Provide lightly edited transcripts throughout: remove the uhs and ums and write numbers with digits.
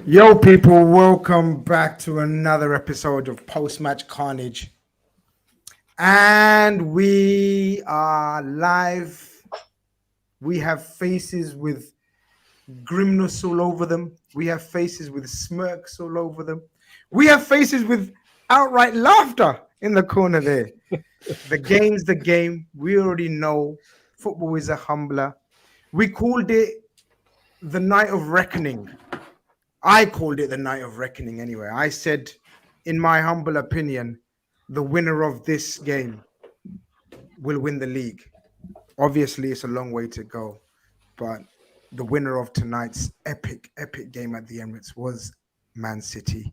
Yo, people, welcome back to another episode of Post Match Carnage. And we are live. We have faces with grimness all over them. We have faces with smirks all over them. We have faces with outright laughter in the corner there. The game's the game. We already know football is a humbler. We called it the night of reckoning. I called it the night of reckoning anyway. I said, in my humble opinion, the winner of this game will win the league. Obviously, it's a long way to go, but the winner of tonight's epic game at the Emirates was Man City.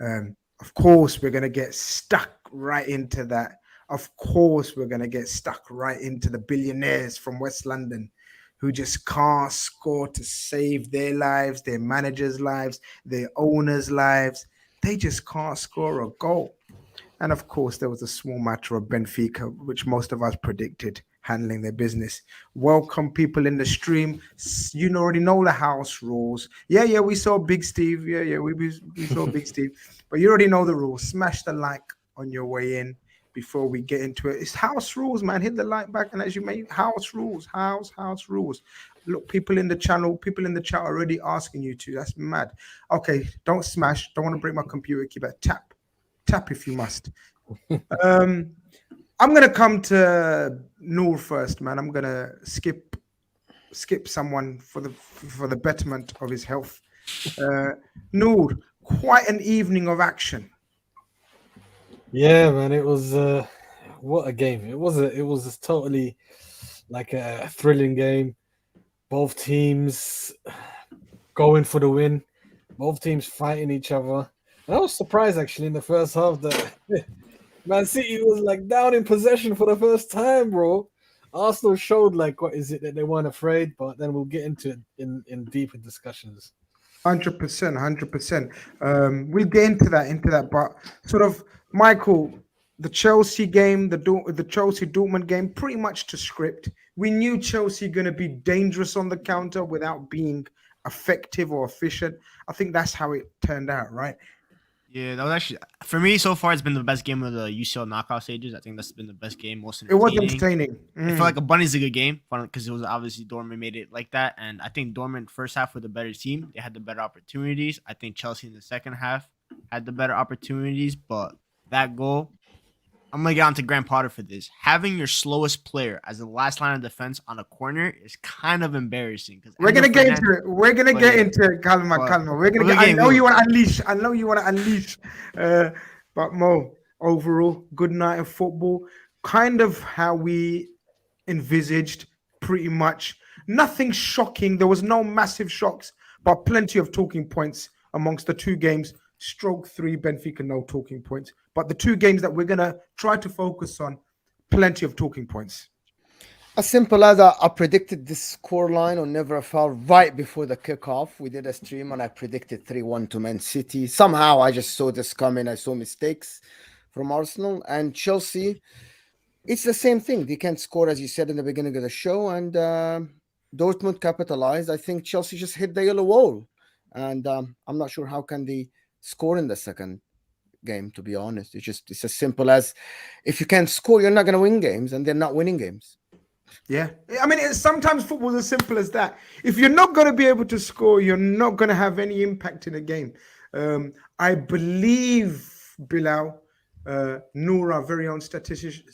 Of course, we're going to get stuck right into that. Of course, we're going to get stuck right into the billionaires from West London who just can't score to save their lives, their managers' lives, their owners' lives. They just can't score a goal. And of course, there was a small matter of Benfica, which most of us predicted handling their business. Welcome, people in the stream. You already know the house rules. Yeah, we saw Big Steve. Yeah, we saw Big Steve. But you already know the rules. Smash the like on your way in before we get into it. It's house rules, man. Hit the like button as you may. House rules. House rules. Look, people in the channel, people in the chat are already asking you to. That's mad. Okay, don't smash. Don't want to break my computer. Keep it. Tap if you must. I'm gonna come to Noor first, man. I'm gonna skip someone for the betterment of his health. Noor, quite an evening of action. Yeah, man, it was what a game. It was just totally like a thrilling game. Both teams going for the win. Both teams fighting each other. And I was surprised actually in the first half that Man City was like down in possession for the first time, bro. Arsenal showed like what is it that they weren't afraid, but then we'll get into it in deeper discussions. 100%. We'll get into that, but sort of Michael, the Chelsea game, the Chelsea Dortmund game, pretty much to script. We knew Chelsea going to be dangerous on the counter without being effective or efficient. I think that's how it turned out, right? Yeah, that was actually for me so far. It's been the best game of the UCL knockout stages. I think that's been the best game, most It was entertaining. entertaining. It felt like a Bundesliga game because it was obviously Dortmund made it like that, and I think Dortmund first half were the better team. They had the better opportunities. I think Chelsea in the second half had the better opportunities, but that goal. I'm gonna get on to Graham Potter for this. Having your slowest player as the last line of defense on a corner is kind of embarrassing because We're gonna get into it. We're gonna get into it. Calma. We're gonna get. I know you want to unleash. But Mo, overall, good night of football. Kind of how we envisaged, pretty much. Nothing shocking. There was no massive shocks, but plenty of talking points amongst the two games. Stroke 3, Benfica, no talking points. But the two games that we're gonna try to focus on, plenty of talking points. As simple as I predicted this score line on Never a Foul right before the kickoff. We did a stream and I predicted 3-1 to Man City. Somehow I just saw this coming. I saw mistakes from Arsenal and Chelsea. It's the same thing. They can't score, as you said in the beginning of the show, and Dortmund capitalized. I think Chelsea just hit the yellow wall, and I'm not sure how can they score in the second game, to be honest. It's as simple as if you can't score, you're not going to win games, and they're not winning games. Yeah, I mean, sometimes football is as simple as that. If you're not going to be able to score, you're not going to have any impact in a game. I believe Bilal, Noor, our very own statistician.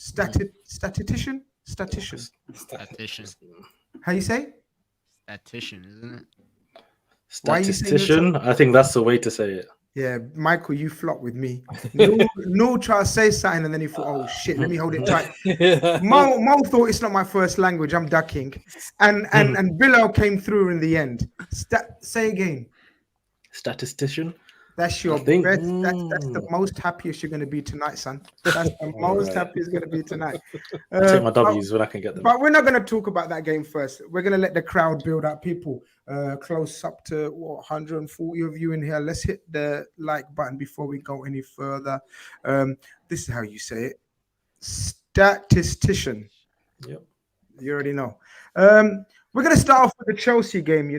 How you say? Statistician, isn't it? Statistician. I think that's the way to say it. Yeah, Michael, you flop with me. No, try to say something and then he thought, oh shit, let me hold it tight. Mo thought it's not my first language. I'm ducking, and Bilal came through in the end. Say again. Statistician. That's your best. That's the most happiest you're going to be tonight, son. That's the most happiest going to be tonight. I'll take my W's when I can get them. But we're not going to talk about that game first. We're going to let the crowd build up. People close up to 140 of you in here. Let's hit the like button before we go any further. This is how you say it. Statistician. Yep. You already know. We're going to start off with the Chelsea game,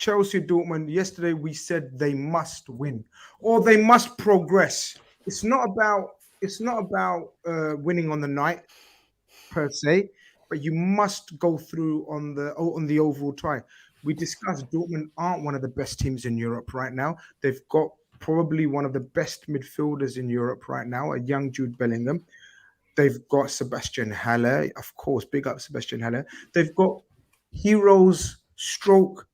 Chelsea, Dortmund. Yesterday we said they must win or they must progress. It's not about winning on the night per se, but you must go through on the overall tie. We discussed Dortmund aren't one of the best teams in Europe right now. They've got probably one of the best midfielders in Europe right now, a young Jude Bellingham. They've got Sebastian Haller, of course, big up Sebastian Haller. They've got heroes, stroke,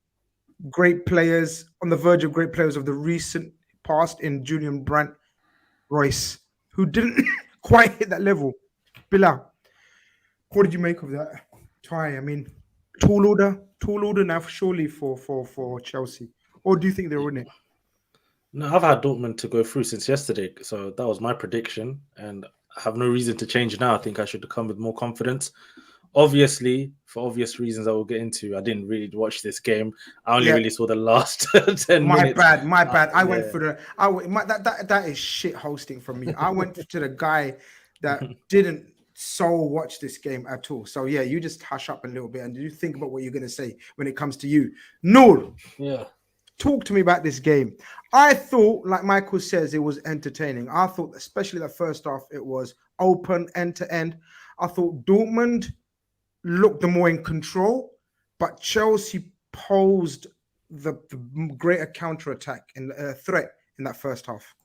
great players on the verge of great players of the recent past in Julian Brandt, Royce, who didn't quite hit that level. Bilal, what did you make of that tie? I mean, tall order now, surely for Chelsea, or do you think they're in it? No, I've had Dortmund to go through since yesterday, so that was my prediction, and I have no reason to change now. I think I should come with more confidence. Obviously, for obvious reasons I will get into, I didn't really watch this game. I only Yeah. really saw the last 10 My minutes. bad, my bad. I went yeah. for that is shit hosting from me. I went to the guy that didn't watch this game at all. So yeah, you just hush up a little bit and you think about what you're gonna say when it comes to you. Noor, Yeah. talk to me about this game. I thought, like Michael says, it was entertaining. I thought, especially the first half, it was open end to end. I thought Dortmund looked the more in control, but Chelsea posed the greater counter attack and threat in that first half.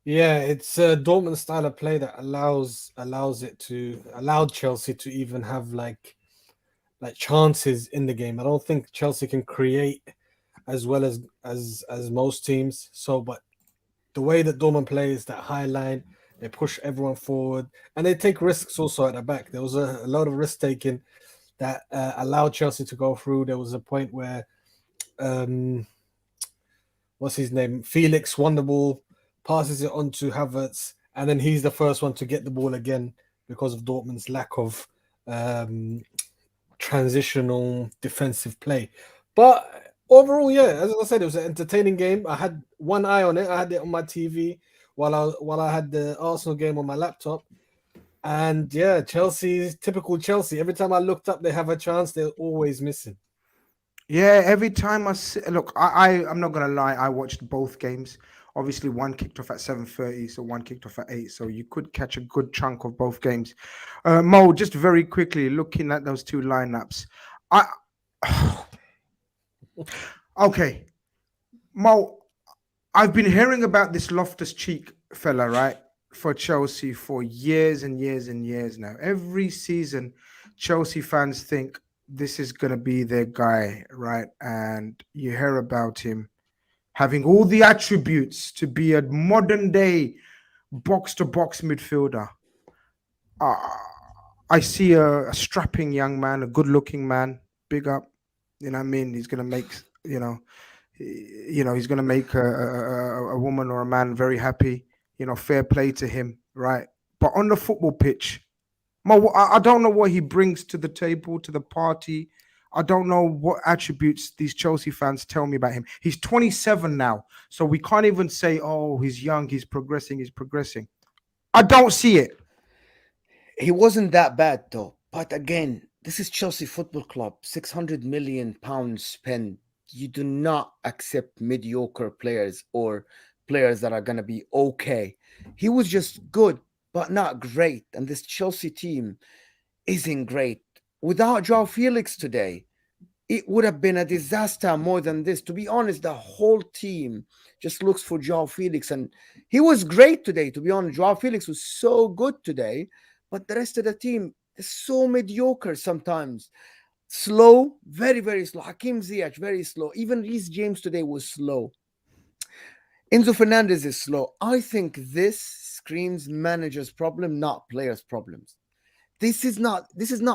Yeah, it's a Dortmund style of play that allowed Chelsea to even have like chances in the game. I don't think Chelsea can create as well as most teams. So, but the way that Dortmund plays that high line, they push everyone forward and they take risks also at the back. There was a lot of risk taking that allowed Chelsea to go through. There was a point where what's his name? Felix won the ball, passes it on to Havertz, and then he's the first one to get the ball again because of Dortmund's lack of transitional defensive play. But overall, yeah, as I said, it was an entertaining game. I had one eye on it. I had it on my TV while I had the Arsenal game on my laptop. And yeah, Chelsea, typical Chelsea. Every time I looked up, they have a chance. They're always missing. Yeah, every time look, I'm not gonna lie. I watched both games. Obviously, one kicked off at 7:30, so one kicked off at 8. So you could catch a good chunk of both games. Mo, just very quickly looking at those two lineups. Okay, Mo, I've been hearing about this Loftus-Cheek fella, right, for Chelsea for years and years and years now. Every season, Chelsea fans think this is going to be their guy, right? And you hear about him having all the attributes to be a modern day box-to-box midfielder. I see a strapping young man, a good-looking man, big up. You know what I mean? He's going to make, he's going to make a woman or a man very happy. Fair play to him, right? But on the football pitch, I don't know what he brings to the table, to the party. I don't know what attributes these Chelsea fans tell me about him. He's 27 now, so we can't even say, oh, he's young, he's progressing. I don't see it. He wasn't that bad though. But again, this is Chelsea Football Club, £600 million spent. You do not accept mediocre players or players that are going to be okay. He was just good, but not great. And this Chelsea team isn't great. Without Joao Felix today, it would have been a disaster more than this. To be honest, the whole team just looks for Joao Felix. And he was great today, to be honest. Joao Felix was so good today. But the rest of the team is so mediocre sometimes. Slow, very, very slow. Hakim Ziyech, very slow. Even Reece James today was slow. Enzo Fernandez is slow. I think this screams manager's problem, not players' problems. This is not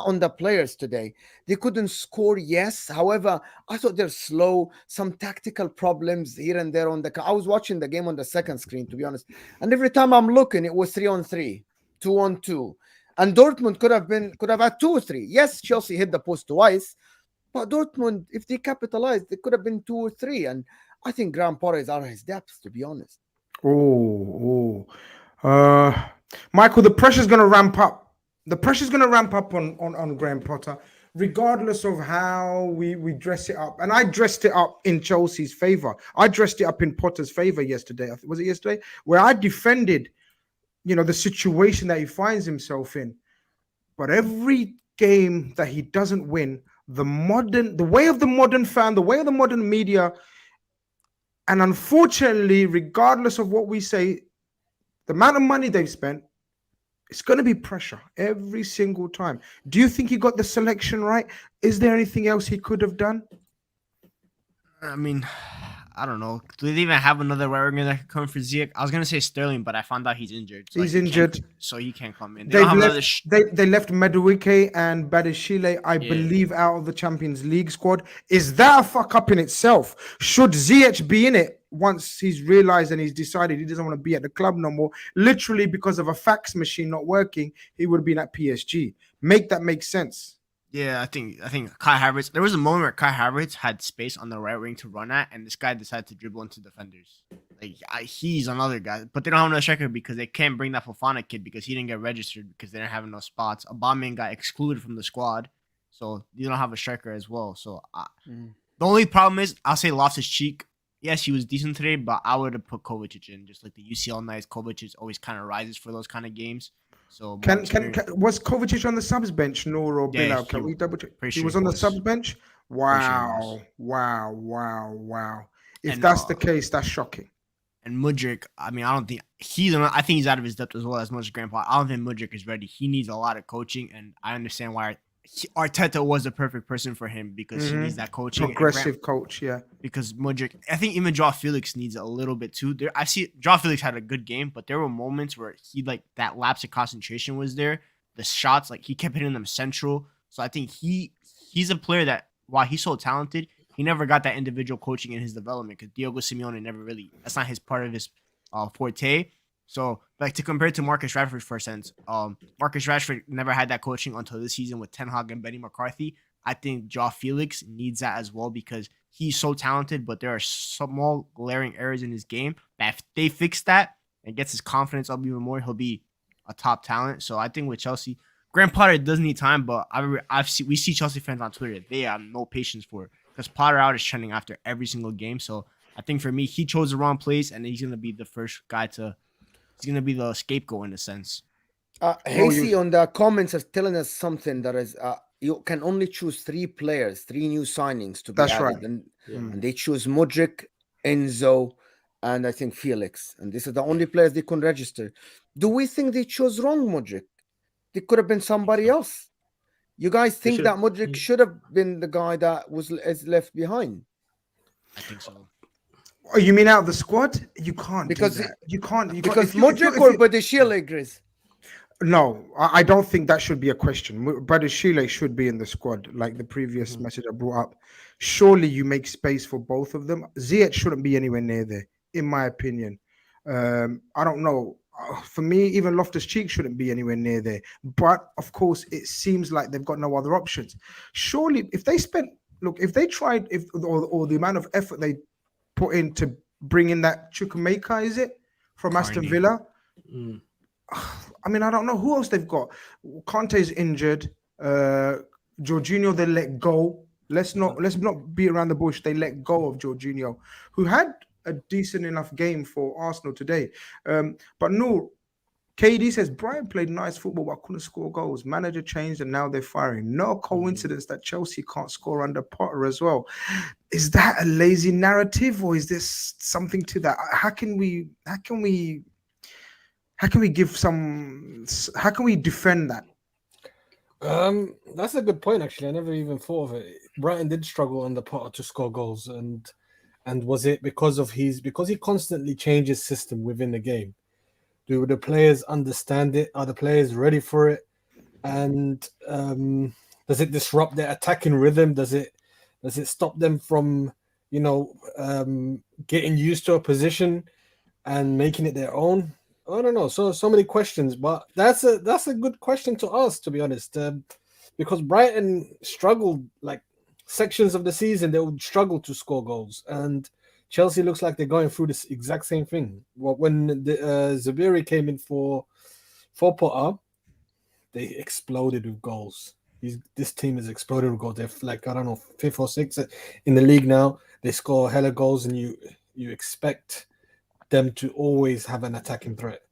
on the players today. They couldn't score, yes. However, I thought they're slow. Some tactical problems here and there on the. I was watching the game on the second screen, to be honest. And every time I'm looking, it was 3-on-3, 2-on-2. And Dortmund could have had 2 or 3. Yes, Chelsea hit the post twice, but Dortmund, if they capitalized, it could have been 2 or 3. And I think Graham Potter is out of his depth, to be honest. Michael, the pressure's going to ramp up. The pressure's going to ramp up on Graham Potter. regardless of how we dress it up, and I dressed it up in Chelsea's favor. I dressed it up in Potter's favor yesterday. Was it yesterday? Where I defended, the situation that he finds himself in. But every game that he doesn't win, the way of the modern fan, the way of the modern media, and unfortunately, regardless of what we say, the amount of money they've spent, it's going to be pressure every single time. Do you think he got the selection right? Is there anything else he could have done? I mean, I don't know. Do they even have another right winger that could come for Ziyech? I was gonna say Sterling, but I found out he's injured. So He's injured, so he can't come in. They left Madueke and Badishile, I believe, out of the Champions League squad. Is that a fuck up in itself? Should Ziyech be in it once he's realized and he's decided he doesn't want to be at the club no more? Literally because of a fax machine not working, he would have been at PSG. Make that make sense. Yeah, I think Kai Havertz. There was a moment where Kai Havertz had space on the right wing to run at, and this guy decided to dribble into defenders. He's another guy, but they don't have another striker because they can't bring that Fofana kid because he didn't get registered because they didn't have enough spots. Aubameyang got excluded from the squad, so you don't have a striker as well. So the only problem is, I'll say Loftus-Cheek. Yes, he was decent today, but I would have put Kovacic in. Just like the UCL nights, Kovacic always kind of rises for those kind of games. So was Kovacic on the subs bench, Noor or Bilal? Can we double check? He was on the subs bench. Wow. If that's the case, that's shocking. And Mudryk, I mean, I don't think I think he's out of his depth as well as much as Grandpa. I don't think Mudryk is ready. He needs a lot of coaching, and I understand why Arteta was the perfect person for him because he needs that coaching. Progressive coach, yeah. Because Mudryk, I think even Joao Felix needs a little bit too. I see Joao Felix had a good game, but there were moments where he that lapse of concentration was there. The shots, he kept hitting them central. So I think he's a player that while he's so talented, he never got that individual coaching in his development because Diego Simeone never really. That's not his part of his forte. So, to compare to Marcus Rashford for a sense, Marcus Rashford never had that coaching until this season with Ten Hag and Benny McCarthy. I think Joao Felix needs that as well because he's so talented, but there are small glaring errors in his game that if they fix that and gets his confidence up even more, he'll be a top talent. So I think with Chelsea, Graham Potter does need time, but we see Chelsea fans on Twitter, they have no patience for it because Potter out is trending after every single game. So I think for me, he chose the wrong place, and he's going to be the first guy to. He's going to be the scapegoat in a sense. Hasey on the comments is telling us something that is you can only choose 3 players, 3 new signings to be added. Right. And they choose Mudryk, Enzo, and I think Felix. And these are the only players they can register. Do we think they chose wrong Mudryk? They could have been somebody else. You guys think that Mudryk should have been the guy that is left behind? I think so. Oh, you mean out of the squad? You can't because do that. You can't because Mudryk or Badishile agrees. No, I don't think that should be a question. Badishile should be in the squad, like the previous message I brought up. Surely you make space for both of them. Ziyech shouldn't be anywhere near there, in my opinion. I don't know. For me, even Loftus-Cheek shouldn't be anywhere near there. But of course, it seems like they've got no other options. Surely, if they tried, or the amount of effort they put in to bring in that Chukwuemeka, is it, from Aston Villa? I mean, I don't know who else they've got. Conte's injured. Jorginho, they let go. Let's not beat around the bush. They let go of Jorginho, who had a decent enough game for Arsenal today. But no, KD says Brian played nice football but couldn't score goals. Manager changed and now they're firing. No coincidence that Chelsea can't score under Potter as well. Is that a lazy narrative or is there something to that? How can we defend that? That's a good point, actually. I never even thought of it. Brighton did struggle under Potter to score goals, and was it because he constantly changes system within the game? Do the players understand it? Are the players ready for it? And does it disrupt their attacking rhythm? Does it stop them from getting used to a position and making it their own? I don't know. So many questions, but that's a good question to ask, to be honest. Because Brighton struggled, like sections of the season, they would struggle to score goals, and Chelsea looks like they're going through this exact same thing. When Zubiri came in for Potter, they exploded with goals. This team has exploded with goals. They're like, I don't know, fifth or sixth in the league now. They score hella goals, and you expect them to always have an attacking threat.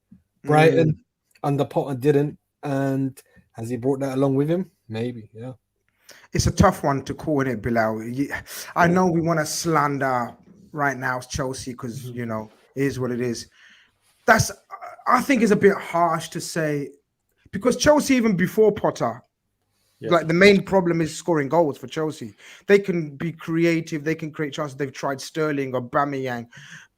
Brighton under Potter didn't, and has he brought that along with him? Maybe, yeah. It's a tough one to call, isn't it, Bilal? I know we want to slander right now Chelsea because you know it is what it is. I think it's a bit harsh to say because Chelsea even before Potter, like the main problem is scoring goals for Chelsea. They can be creative, they can create chances. They've tried Sterling, Aubameyang,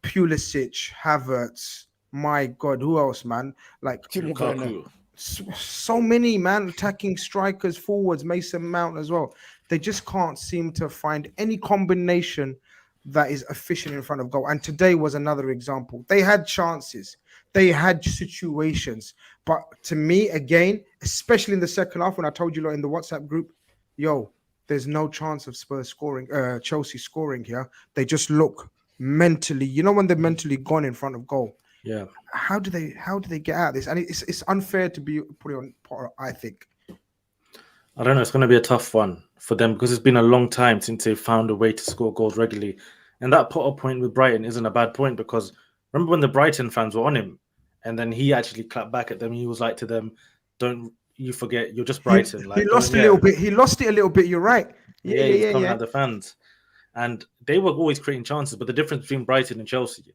Pulisic, Havertz. My God, who else, man? Like Lukaku. so many, man, attacking strikers, forwards, Mason Mount as well. They just can't seem to find any combination that is efficient in front of goal. And today was another example. They had chances, they had situations. But to me, again, especially in the second half, when I told you in the WhatsApp group, yo, there's no chance of Spurs scoring, Chelsea scoring here. They just look mentally, you know, when they're mentally gone in front of goal. Yeah. How do they get out of this? And it's unfair to be put on Potter, I think. I don't know. It's going to be a tough one for them because it's been a long time since they found a way to score goals regularly. And that Potter point with Brighton isn't a bad point because remember when the Brighton fans were on him and then he actually clapped back at them. He was like to them, don't you forget, you're just Brighton. He lost a little bit. He lost it a little bit. You're right. He's coming at the fans. And they were always creating chances. But the difference between Brighton and Chelsea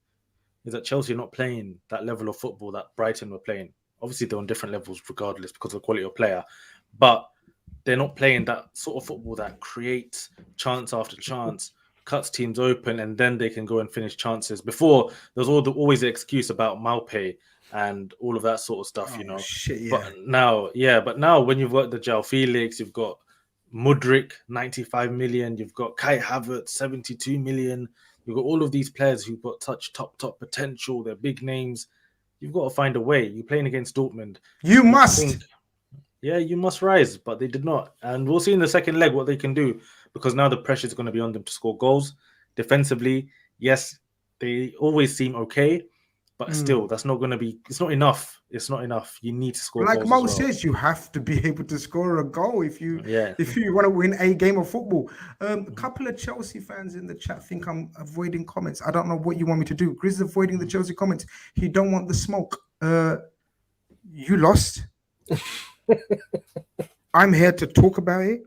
is that Chelsea are not playing that level of football that Brighton were playing. Obviously, they're on different levels regardless because of the quality of player. But they're not playing that sort of football that creates chance after chance, cuts teams open, and then they can go and finish chances. Before, there was always the excuse about Malpe and all of that sort of stuff, you know. Shit, yeah. But now when you've got the João Felix, you've got Mudryk, 95 million, you've got Kai Havertz, 72 million, you've got all of these players who've got such top potential, they're big names. You've got to find a way. You're playing against Dortmund. You must rise, but they did not. And we'll see in the second leg what they can do because now the pressure is going to be on them to score goals. Defensively, yes, they always seem okay, but still, that's not going to be. It's not enough. It's not enough. You need to score. Like goals Mo as well. says, you have to be able to score a goal if you want to win a game of football. A couple of Chelsea fans in the chat think I'm avoiding comments. I don't know what you want me to do. Grizz is avoiding the Chelsea comments. He don't want the smoke. You lost. I'm here to talk about it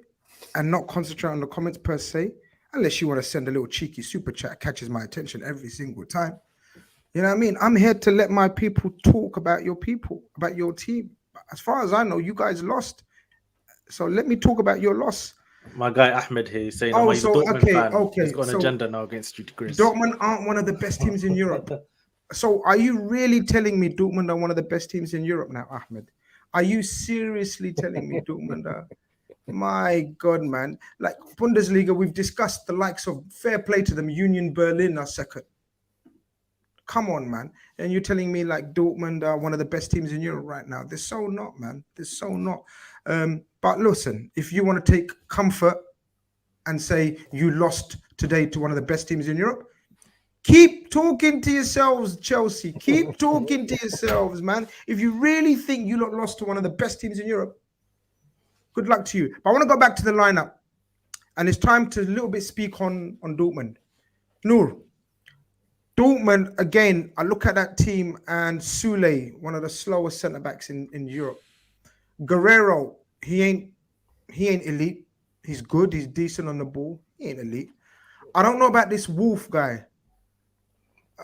and not concentrate on the comments per se, unless you want to send a little cheeky super chat, catches my attention every single time. You know what I mean? I'm here to let my people talk about your people, about your team. As far as I know, you guys lost. So let me talk about your loss. My guy Ahmed here is saying, he's a Dortmund fan. He's got an agenda now against you, Chris. Dortmund aren't one of the best teams in Europe. So are you really telling me Dortmund are one of the best teams in Europe now, Ahmed? Are you seriously telling me Dortmund are? My God, man. Like Bundesliga, we've discussed the likes of, fair play to them, Union Berlin are second. Come on, man. And you're telling me like Dortmund are one of the best teams in Europe right now. They're so not, man. They're so not. But listen, if you want to take comfort and say you lost today to one of the best teams in Europe, keep talking to yourselves, Chelsea. Keep talking to yourselves, man. If you really think you lost to one of the best teams in Europe, good luck to you. But I want to go back to the lineup. And it's time to a little bit speak on Dortmund. Noor, Dortmund, again, I look at that team and Sule, one of the slowest centre-backs in Europe. Guerrero, he ain't elite. He's good. He's decent on the ball. He ain't elite. I don't know about this Wolf guy.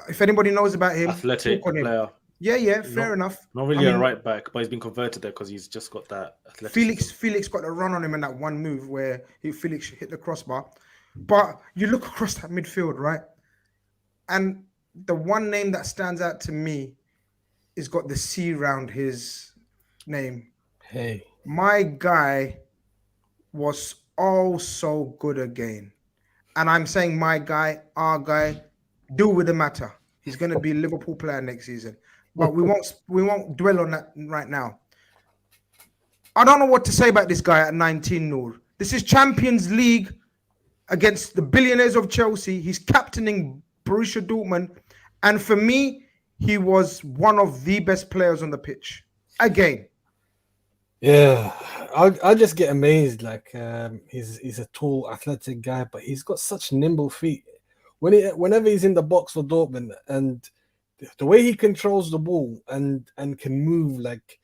If anybody knows about him, athletic player. Yeah, fair enough. Not really a right back, but he's been converted there because he's just got that athletic. Felix got a run on him in that one move where Felix hit the crossbar. But you look across that midfield, right? And the one name that stands out to me is got the C round his name. Hey. My guy was oh so good again. And I'm saying my guy, our guy, deal with the matter. He's going to be a Liverpool player next season. But we won't dwell on that right now. I don't know what to say about this guy at 19, Noor. This is Champions League against the Billionaires of Chelsea. He's captaining Borussia Dortmund. And for me, he was one of the best players on the pitch. Again. Yeah, I just get amazed. Like he's a tall, athletic guy, but he's got such nimble feet. Whenever he's in the box for Dortmund, and the way he controls the ball and can move, like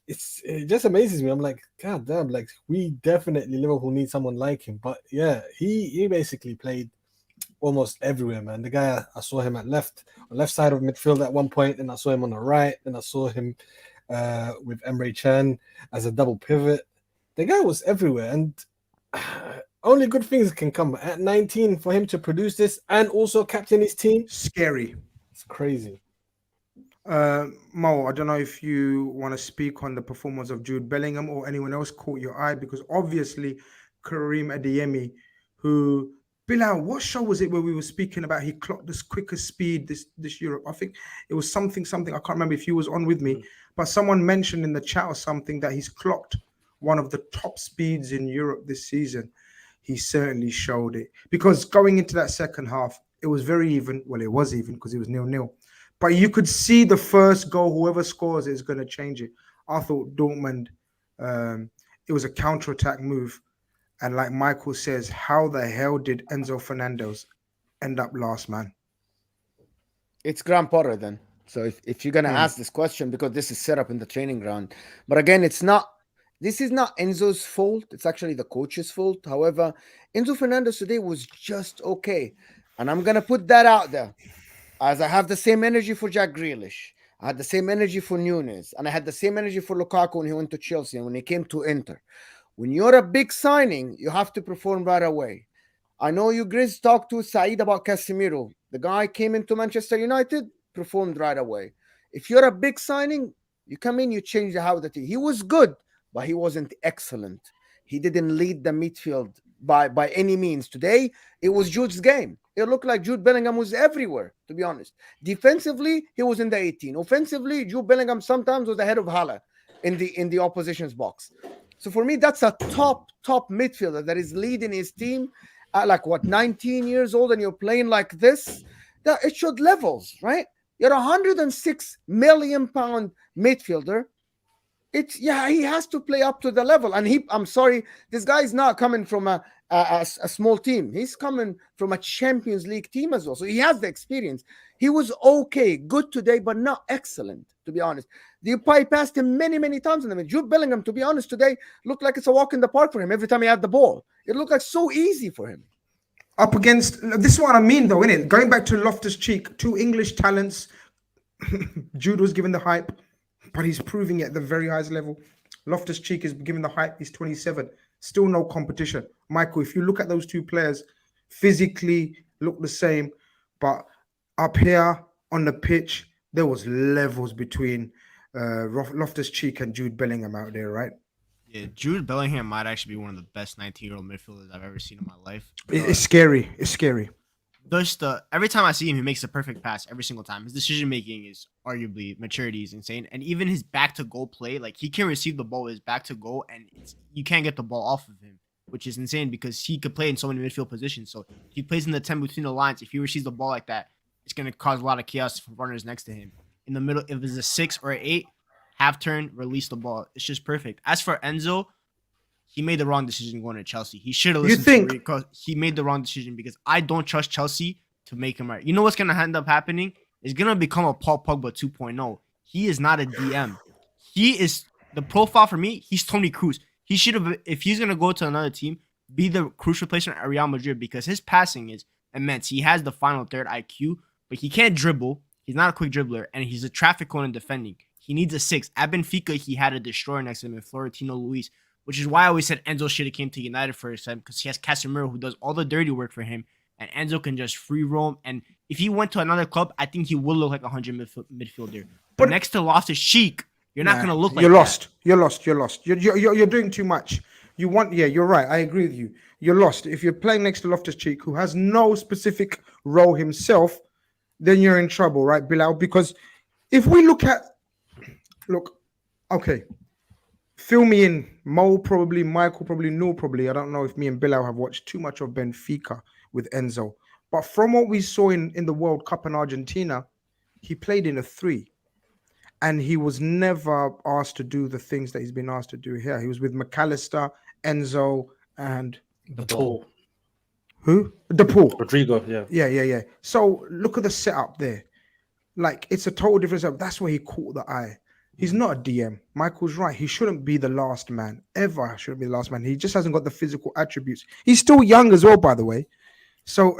it just amazes me. I'm like, God damn, like we definitely Liverpool need someone like him. But yeah, he basically played almost everywhere, man. The guy I saw him at left side of midfield at one point, and I saw him on the right, and I saw him with Emre Can as a double pivot. The guy was everywhere, and only good things can come at 19 for him to produce this and also captain his team. Scary. It's crazy. Mo, I don't know if you want to speak on the performance of Jude Bellingham or anyone else caught your eye, because obviously Kareem Adeyemi, who Bilal, what show was it where we were speaking about he clocked this quickest speed this Europe? I think it was something I can't remember if you was on with me, but someone mentioned in the chat or something that he's clocked one of the top speeds in Europe this season. He certainly showed it, because going into that second half, it was very even. Well, it was even because it was 0-0. But you could see the first goal, whoever scores it is going to change it. I thought Dortmund, it was a counter-attack move. And like Michael says, how the hell did Enzo Fernandez end up last man? It's Graham Potter then. So if you're gonna ask this question, because this is set up in the training ground, but again, this is not Enzo's fault. It's actually the coach's fault. However, Enzo Fernandez today was just okay, and I'm gonna put that out there, as I have the same energy for Jack Grealish. I had the same energy for Nunes, and I had the same energy for Lukaku when he went to Chelsea and when he came to Inter. When you're a big signing, you have to perform right away. I know you, Grizz, talked to Saeed about Casemiro. The guy came into Manchester United, performed right away. If you're a big signing, you come in, you change the how the team. He was good, but he wasn't excellent. He didn't lead the midfield by any means. Today, it was Jude's game. It looked like Jude Bellingham was everywhere, to be honest. Defensively, he was in the 18. Offensively, Jude Bellingham sometimes was ahead of Hala in the opposition's box. So for me, that's a top midfielder that is leading his team at 19 years old, and you're playing like this. That it showed levels, right? You're a 106 million pound midfielder. He has to play up to the level. And I'm sorry, this guy is not coming from a small team. He's coming from a Champions League team as well. So he has the experience. He was okay, good today, but not excellent, to be honest. The probably passed him many, many times. And Jude Bellingham, to be honest, today looked like it's a walk in the park for him every time he had the ball. It looked like so easy for him. Up against, this is what I mean though, innit? Going back to Loftus-Cheek, two English talents. Jude was given the hype, but he's proving it at the very highest level. Loftus-Cheek is given the hype. He's 27. Still no competition. Michael, if you look at those two players, physically look the same, but up here on the pitch, there was levels between Loftus-Cheek and Jude Bellingham out there, right? Yeah, Jude Bellingham might actually be one of the best 19-year-old midfielders I've ever seen in my life. It's scary. It's scary. Every time I see him, he makes a perfect pass every single time. His decision making is arguably maturity is insane, and even his back to goal play, like he can receive the ball with his back to goal, and you can't get the ball off of him, which is insane because he could play in so many midfield positions. So if he plays in the 10 between the lines, if he receives the ball like that, it's gonna cause a lot of chaos for runners next to him. In the middle, if it's a 6 or 8, half turn, release the ball. It's just perfect. As for Enzo, he made the wrong decision going to Chelsea. He should have listened to Rico. He made the wrong decision because I don't trust Chelsea to make him right. You know what's going to end up happening? It's going to become a Paul Pogba 2.0. He is not a DM. He is the profile for me. He's Toni Kroos. He should have, if he's going to go to another team, be the crucial replacement at Real Madrid because his passing is immense. He has the final third IQ, but he can't dribble. He's not a quick dribbler, and he's a traffic cone in defending. He needs a 6. At Benfica, he had a destroyer next to him in Florentino Luis, which is why I always said Enzo should have came to United for a second because he has Casemiro who does all the dirty work for him, and Enzo can just free roam. And if he went to another club, I think he would look like a 100 midfielder. But next to Loftus-Cheek, you're not going to look like you're that. lost. You're lost. You're lost. You're doing too much. You're right. I agree with you. You're lost. If you're playing next to Loftus-Cheek, who has no specific role himself, then you're in trouble, right, Bilal? Because if we look, okay, fill me in. Mo probably, Michael probably, Noor probably. I don't know if me and Bilal have watched too much of Benfica with Enzo. But from what we saw in the World Cup in Argentina, he played in a 3. and he was never asked to do the things that he's been asked to do here. He was with McAllister, Enzo, and The Paul, who? DePaul. Rodrigo, yeah. Yeah. So look at the setup there. Like it's a total different setup. That's where he caught the eye. He's not a DM. Michael's right. He shouldn't be the last man. Ever shouldn't be the last man. He just hasn't got the physical attributes. He's still young as well, by the way. So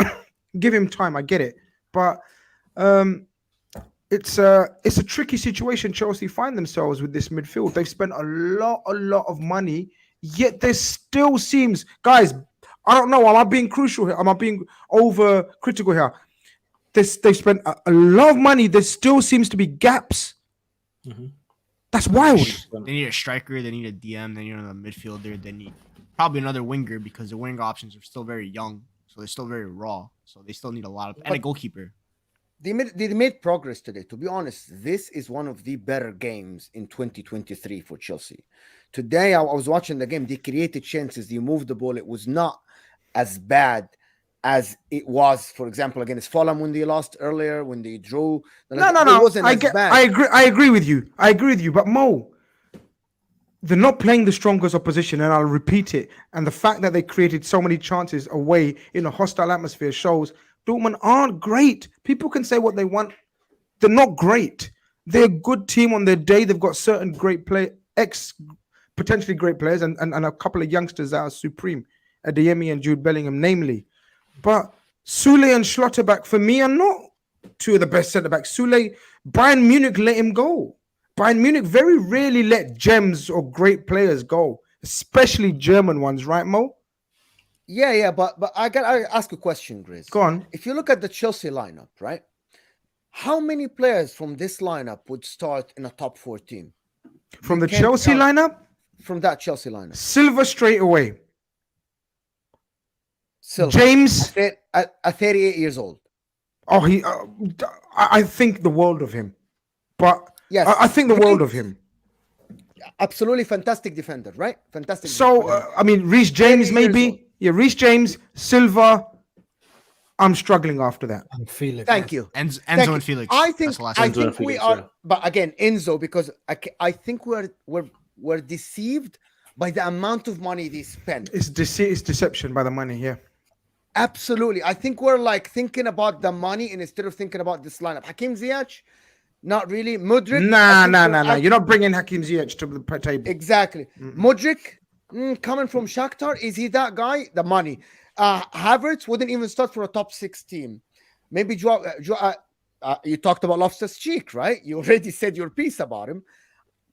give him time. I get it. But it's a tricky situation Chelsea find themselves with this midfield. They've spent a lot of money, yet there still seems, guys, I don't know, am I being crucial here? Am I being over critical here? They spent a lot of money. There still seems to be gaps. Mm-hmm. That's wild. They need a striker. They need a DM. They need a midfielder. They need probably another winger because the wing options are still very young. So they're still very raw. So they still need a lot of, and a goalkeeper. They made progress today. To be honest, this is one of the better games in 2023 for Chelsea. Today, I was watching the game. They created chances. They moved the ball. It was not as bad as it was, for example, against Fulham when they lost earlier, when they drew. No. It wasn't as bad. I agree with you. But Mo, they're not playing the strongest opposition, and I'll repeat it. And the fact that they created so many chances away in a hostile atmosphere shows Dortmund aren't great. People can say what they want. They're not great. They're a good team on their day. They've got certain great potentially great players, and a couple of youngsters that are supreme, Adeyemi and Jude Bellingham, namely. But Sule and Schlotterbeck, for me, are not two of the best centre-backs. Sule, Bayern Munich let him go. Bayern Munich very rarely let gems or great players go, especially German ones, right, Mo? Yeah, but I ask a question, Grizz. Go on. If you look at the Chelsea lineup, right? How many players from this lineup would start in a top 4 team? From the Chelsea lineup? From that Chelsea lineup. Silva straight away. Silva. James at 38 years old. Oh, I think the world of him. But yes, I think the world of him. Absolutely fantastic defender, right? Fantastic. So, I mean, Reece James maybe. Yeah, Reece James, Silva. I'm struggling after that. And Felix. Thank you. Enzo Thank and you. Felix. I think Felix, we are, yeah. but again, Enzo, because I think we're deceived by the amount of money they spent. It's deception by the money, yeah. Absolutely. I think we're like thinking about the money instead of thinking about this lineup. Hakim Ziyech, not really. Mudryk. Nah. You're not bringing Hakim Ziyech to the table. Exactly. Mudryk, coming from Shakhtar, is he that guy? The money. Havertz wouldn't even start for a top 6 team. Maybe you talked about Loftus-Cheek, right? You already said your piece about him.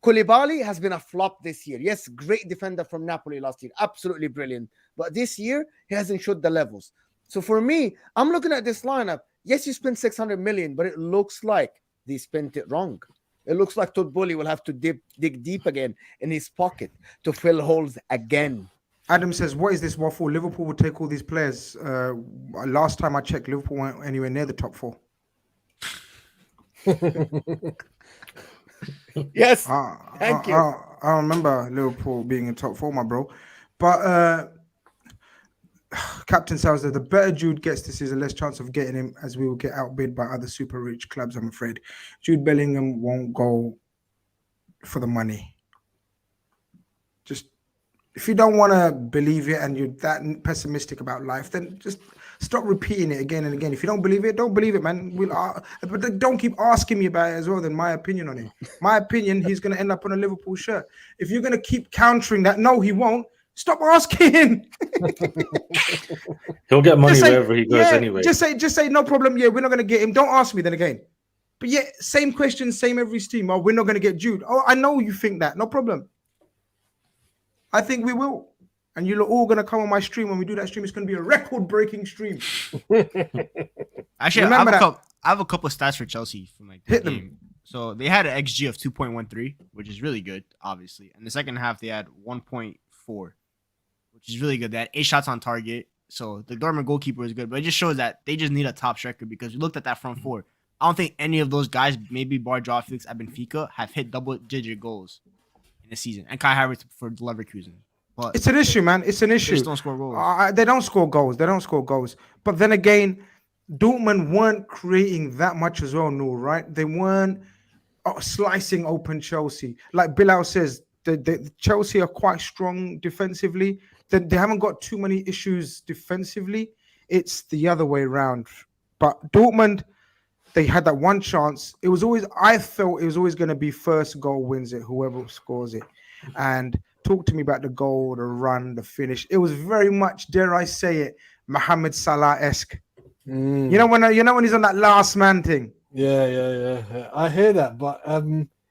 Koulibaly has been a flop this year. Yes, great defender from Napoli last year. Absolutely brilliant. But this year, he hasn't showed the levels. So for me, I'm looking at this lineup. Yes, you spent 600 million, but it looks like they spent it wrong. It looks like Todd Boehly will have to dig deep again in his pocket to fill holes again. Adam says, what is this waffle? Liverpool will take all these players. Last time I checked, Liverpool weren't anywhere near the top 4. Yes. Thank you. I remember Liverpool being in top 4, my bro. But Captain Sal's the better Jude gets this season, less chance of getting him, as we will get outbid by other super rich clubs, I'm afraid. Jude Bellingham won't go for the money. Just, if you don't want to believe it and you're that pessimistic about life, then just stop repeating it again and again. If you don't believe it, man. But don't keep asking me about it as well, then my opinion on it. My opinion, he's going to end up on a Liverpool shirt. If you're going to keep countering that, no, he won't. Stop asking. He'll get money wherever he goes anyway. Just say, no problem. Yeah, we're not going to get him. Don't ask me then again. But yeah, same question, same every stream. Oh, we're not going to get Jude. Oh, I know you think that. No problem. I think we will. And you're all going to come on my stream when we do that stream. It's going to be a record-breaking stream. Actually, I have a couple of stats for Chelsea from like the Hit game. them. So they had an XG of 2.13, which is really good, obviously. And the second half, they had 1.4, which is really good. They had 8 shots on target. So the Dortmund goalkeeper is good. But it just shows that they just need a top striker because we looked at that front four. I don't think any of those guys, maybe bar Joao Felix at Benfica, have hit double-digit goals in the season. And Kai Havertz for Leverkusen. But it's an issue, man. It's an issue. They just don't score goals. They don't score goals. But then again, Dortmund weren't creating that much as well, no, right? They weren't slicing open Chelsea. Like Bilal says, the Chelsea are quite strong defensively. They haven't got too many issues defensively. It's the other way around. But Dortmund, they had that one chance. It was always, I felt it was always going to be first goal wins it, whoever scores it. And talk to me about the goal, the run, the finish. It was very much, dare I say it, Mohamed Salah esque. Mm. You know when he's on that last man thing. Yeah. I hear that, but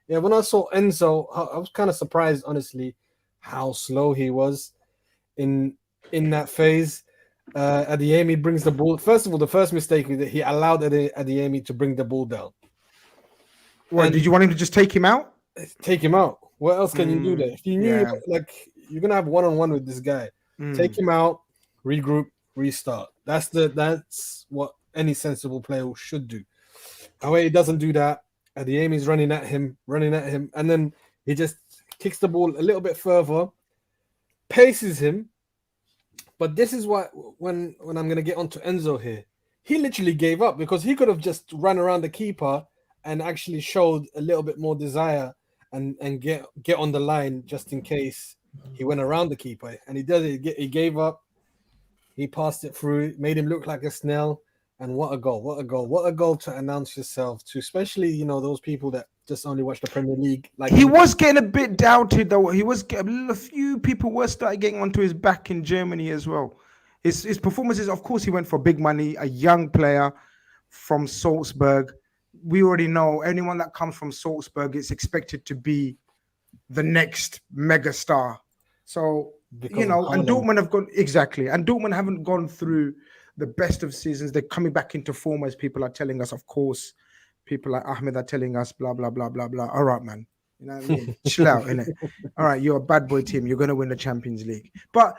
yeah, when I saw Enzo, I was kind of surprised, honestly, how slow he was in that phase. Adeyemi brings the ball. First of all, the first mistake is that he allowed Adeyemi to bring the ball down. What, And did you want him to just take him out? take him out. What else can you do there? If you knew yeah. like you're gonna have one-on-one with this guy, take him out, regroup, restart. That's what any sensible player should do. However, he doesn't do that. Adeyemi's running at him, and then he just kicks the ball a little bit further, paces him. But this is what when I'm gonna get onto Enzo here, he literally gave up because he could have just run around the keeper and actually showed a little bit more desire and get on the line just in case he went around the keeper. And he did it. He gave up. He passed it through, made him look like a snail. And what a goal! What a goal! What a goal to announce yourself to, especially those people that just only watch the Premier League. Like he was getting a bit doubted though. A few people were started getting onto his back in Germany as well. His performances, of course, he went for big money. A young player from Salzburg. We already know anyone that comes from Salzburg is expected to be the next mega star. So because and Dortmund have gone exactly, and Dortmund haven't gone through the best of seasons. They're coming back into form, as people are telling us. Of course, people like Ahmed are telling us, blah blah blah blah blah. All right, man, you know what I mean? Chill out, innit? All right, you're a bad boy team. You're gonna win the Champions League, but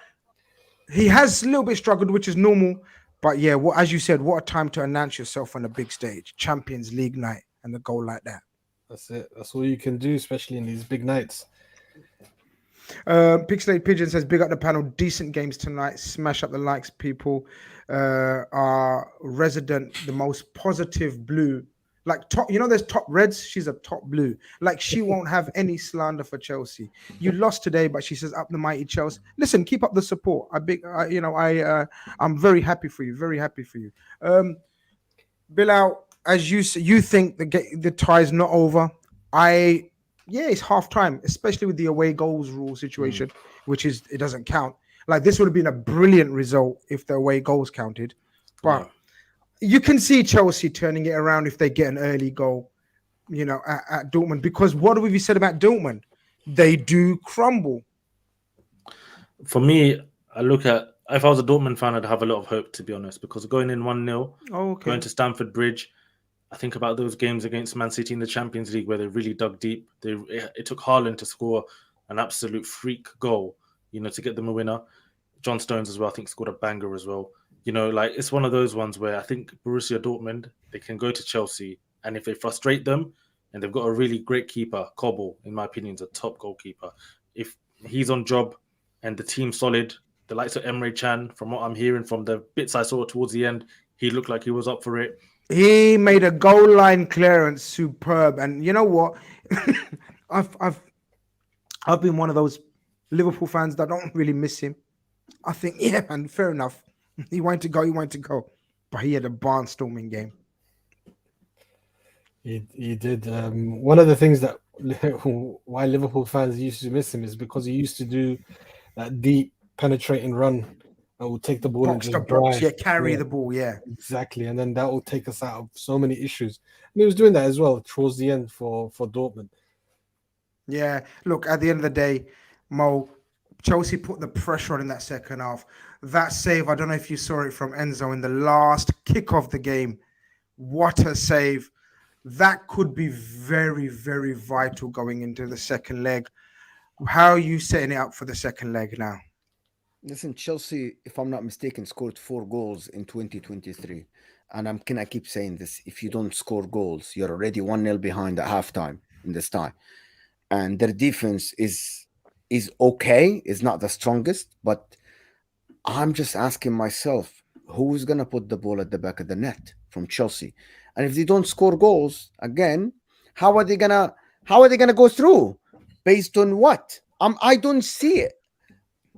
he has a little bit struggled, which is normal. But yeah, as you said, what a time to announce yourself on a big stage, Champions League night, and a goal like that. That's it. That's all you can do, especially in these big nights. Pixelated Pigeon says, big up the panel, decent games tonight, smash up the likes, people. Our resident, the most positive blue, like top, there's top reds, she's a top blue, like she won't have any slander for Chelsea. You lost today, but she says, up the mighty Chelsea. Listen, keep up the support. I'm very happy for you, Bilal, as you think the tie is not over. It's half time, especially with the away goals rule situation, which is it doesn't count. Like this would have been a brilliant result if the away goals counted, but you can see Chelsea turning it around if they get an early goal, at Dortmund. Because what have we said about Dortmund? They do crumble. For me, I look at if I was a Dortmund fan, I'd have a lot of hope, to be honest, because going in 1-0, going to Stamford Bridge. I think about those games against Man City in the Champions League where they really dug deep. It took Haaland to score an absolute freak goal, to get them a winner. John Stones as well, I think, scored a banger as well. It's one of those ones where I think Borussia Dortmund, they can go to Chelsea, and if they frustrate them, and they've got a really great keeper, Kobel, in my opinion, is a top goalkeeper. If he's on job and the team's solid, the likes of Emre Can, from what I'm hearing from the bits I saw towards the end, he looked like he was up for it. He made a goal line clearance superb, and you know what? I've been one of those Liverpool fans that don't really miss him. I think, yeah, man, fair enough. He wanted to go, but he had a barnstorming game. He did. One of the things that why Liverpool fans used to miss him is because he used to do that deep penetrating run. And will take the ball box and to just box, drive. carry the ball, exactly, and then that will take us out of so many issues. And he was doing that as well towards the end for Dortmund. Yeah, look, at the end of the day, Mo, Chelsea put the pressure on in that second half. That save, I don't know if you saw it from Enzo in the last kick of the game. What a save! That could be very, very vital going into the second leg. How are you setting it up for the second leg now? Listen, Chelsea, if I'm not mistaken, scored 4 goals in 2023. And I keep saying this. If you don't score goals, you're already 1-0 behind at halftime in this tie. And their defense is okay, is not the strongest, but I'm just asking myself, who's going to put the ball at the back of the net from Chelsea? And if they don't score goals, again, How are they gonna go through? Based on what? I don't see it.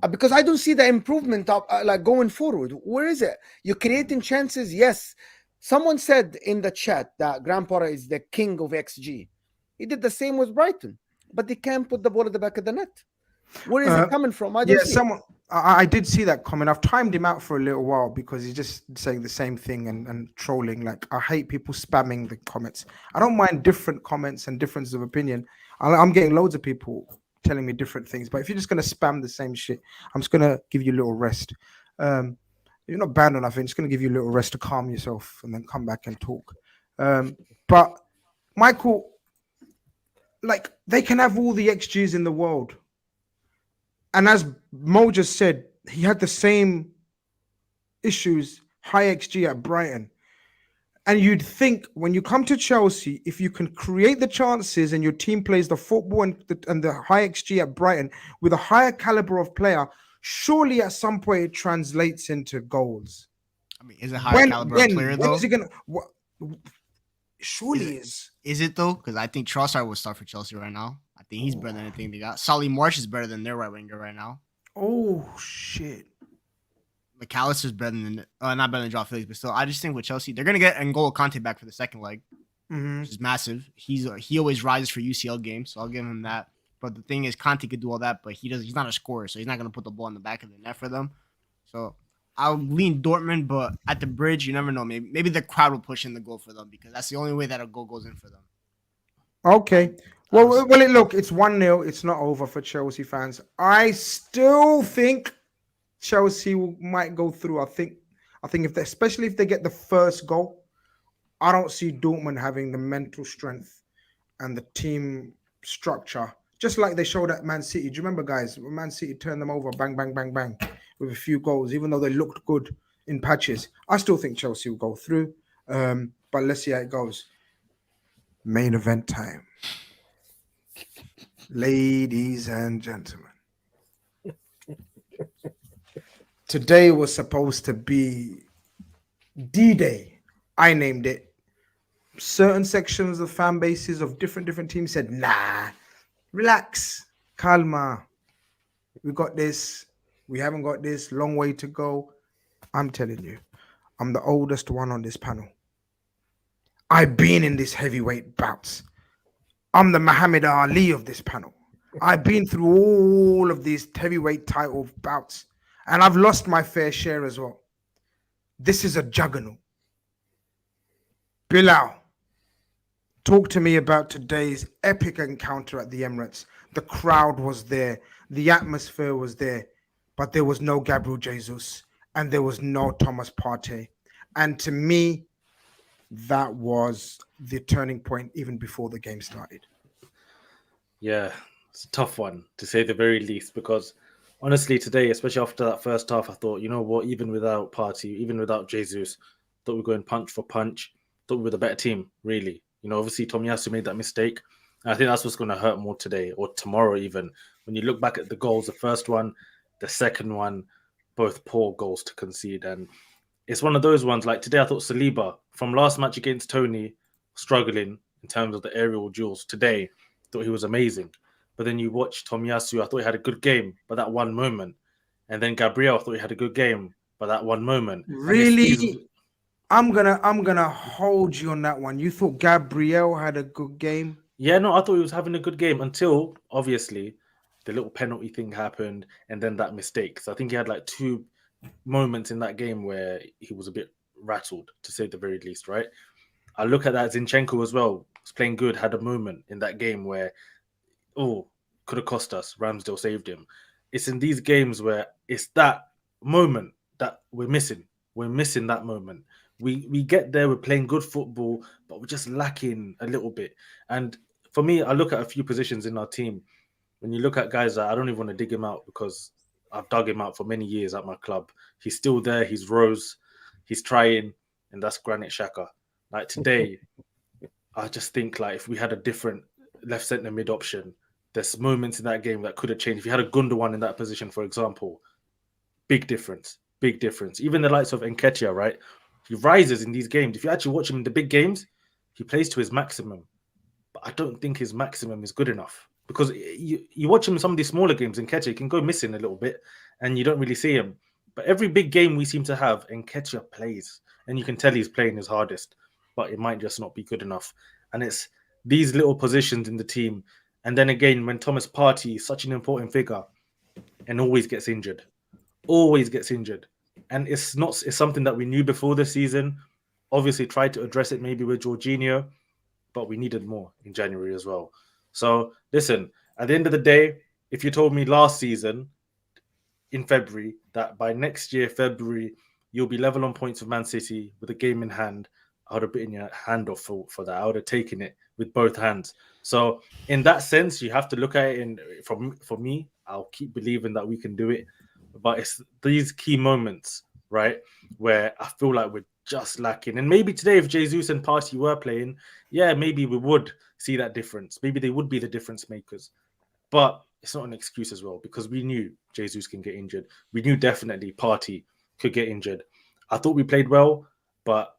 Because I don't see the improvement of like going forward. Where is it? You're creating chances. Yes. Someone said in the chat that Grandpa is the king of XG. He did the same with Brighton, but they can't put the ball at the back of the net. Where is it coming from? I don't Yeah, see it. someone. I did see that comment. I've timed him out for a little while because he's just saying the same thing and trolling. Like, I hate people spamming the comments. I don't mind different comments and differences of opinion. I'm getting loads of people telling me different things, but if you're just gonna spam the same shit, I'm just gonna give you a little rest. Um, you're not banned or nothing. Just gonna give you a little rest to calm yourself and then come back and talk. But Michael, like, they can have all the XGs in the world. And as Mo just said, he had the same issues, high XG at Brighton. And you'd think when you come to Chelsea, if you can create the chances and your team plays the football and the high XG at Brighton with a higher caliber of player, surely at some point it translates into goals. I mean, is it high caliber player when though? is it gonna? Surely is. Is it though? Because I think Trossard would start for Chelsea right now. I think he's better than anything they got. Solly March is better than their right winger right now. Oh shit. McAllister's better than not better than Joao Felix, but still, I just think with Chelsea, they're gonna get N'Golo Kante back for the second leg, which is massive. He always rises for UCL games, so I'll give him that. But the thing is, Kante could do all that, but he's not a scorer, so he's not gonna put the ball in the back of the net for them. So I'll lean Dortmund, but at the bridge, you never know. Maybe the crowd will push in the goal for them because that's the only way that a goal goes in for them. Okay. Well, look, it's 1-0. It's not over for Chelsea fans. I still think Chelsea might go through. I think especially if they get the first goal, I don't see Dortmund having the mental strength and the team structure, just like they showed at Man City. Do you remember, guys? When Man City turned them over, bang, bang, bang, bang, with a few goals, even though they looked good in patches. I still think Chelsea will go through, but let's see how it goes. Main event time. Ladies and gentlemen. Today was supposed to be D-Day. I named it. Certain sections of fan bases of different teams said, nah, relax, calma. We got this. We haven't got this. Long way to go. I'm telling you, I'm the oldest one on this panel. I've been in this heavyweight bouts. I'm the Muhammad Ali of this panel. I've been through all of these heavyweight title bouts, and I've lost my fair share as well. This is a juggernaut. Bilal, talk to me about today's epic encounter at the Emirates. The crowd was there. The atmosphere was there. But there was no Gabriel Jesus. And there was no Thomas Partey. And to me, that was the turning point even before the game started. Yeah, it's a tough one to say the very least, because honestly today, especially after that first half, I thought, you know what, even without Partey, even without Jesus, thought we were going punch for punch, thought we were the better team, really. You know, obviously Tomiyasu made that mistake. And I think that's what's going to hurt more today or tomorrow even. When you look back at the goals, the first one, the second one, both poor goals to concede. And it's one of those ones, like today I thought Saliba, from last match against Tony, struggling in terms of the aerial duels. Today, thought he was amazing. But then you watch Tomiyasu, I thought he had a good game, but that one moment. And then Gabriel, I thought he had a good game, but that one moment. Really? I'm gonna hold you on that one. You thought Gabriel had a good game? Yeah, no, I thought he was having a good game until obviously the little penalty thing happened and then that mistake. So I think he had like two moments in that game where he was a bit rattled, to say the very least, right? I look at that Zinchenko as well. Was playing good, had a moment in that game where, could have cost us. Ramsdale saved him. It's in these games where it's that moment that we're missing. We're missing that moment. We get there, we're playing good football, but we're just lacking a little bit. And for me, I look at a few positions in our team. When you look at guys that I don't even want to dig him out because I've dug him out for many years at my club. He's still there. He's Rose. He's trying, and that's Granit Xhaka. Like today, I just think like if we had a different left centre mid option, there's moments in that game that could have changed. If you had a Gundogan in that position, for example, big difference. Big difference. Even the likes of Nketiah, right? He rises in these games. If you actually watch him in the big games, he plays to his maximum. But I don't think his maximum is good enough because you watch him in some of these smaller games in Nketiah, he can go missing a little bit and you don't really see him. But every big game we seem to have, Nketiah plays, and you can tell he's playing his hardest, but it might just not be good enough. And it's these little positions in the team. And then again, when Thomas Partey is such an important figure and always gets injured, and it's something that we knew before the season. Obviously, tried to address it maybe with Jorginho, but we needed more in January as well. So listen, at the end of the day, if you told me last season in February that by next year, February, you'll be level on points with Man City with a game in hand, I would have bitten your hand off for that. I would have taken it with both hands. So in that sense, you have to look at it for me, I'll keep believing that we can do it. But it's these key moments, right, where I feel like we're just lacking. And maybe today, if Jesus and Partey were playing, yeah, maybe we would see that difference. Maybe they would be the difference makers. But it's not an excuse as well because we knew Jesus can get injured. We knew definitely Partey could get injured. I thought we played well, but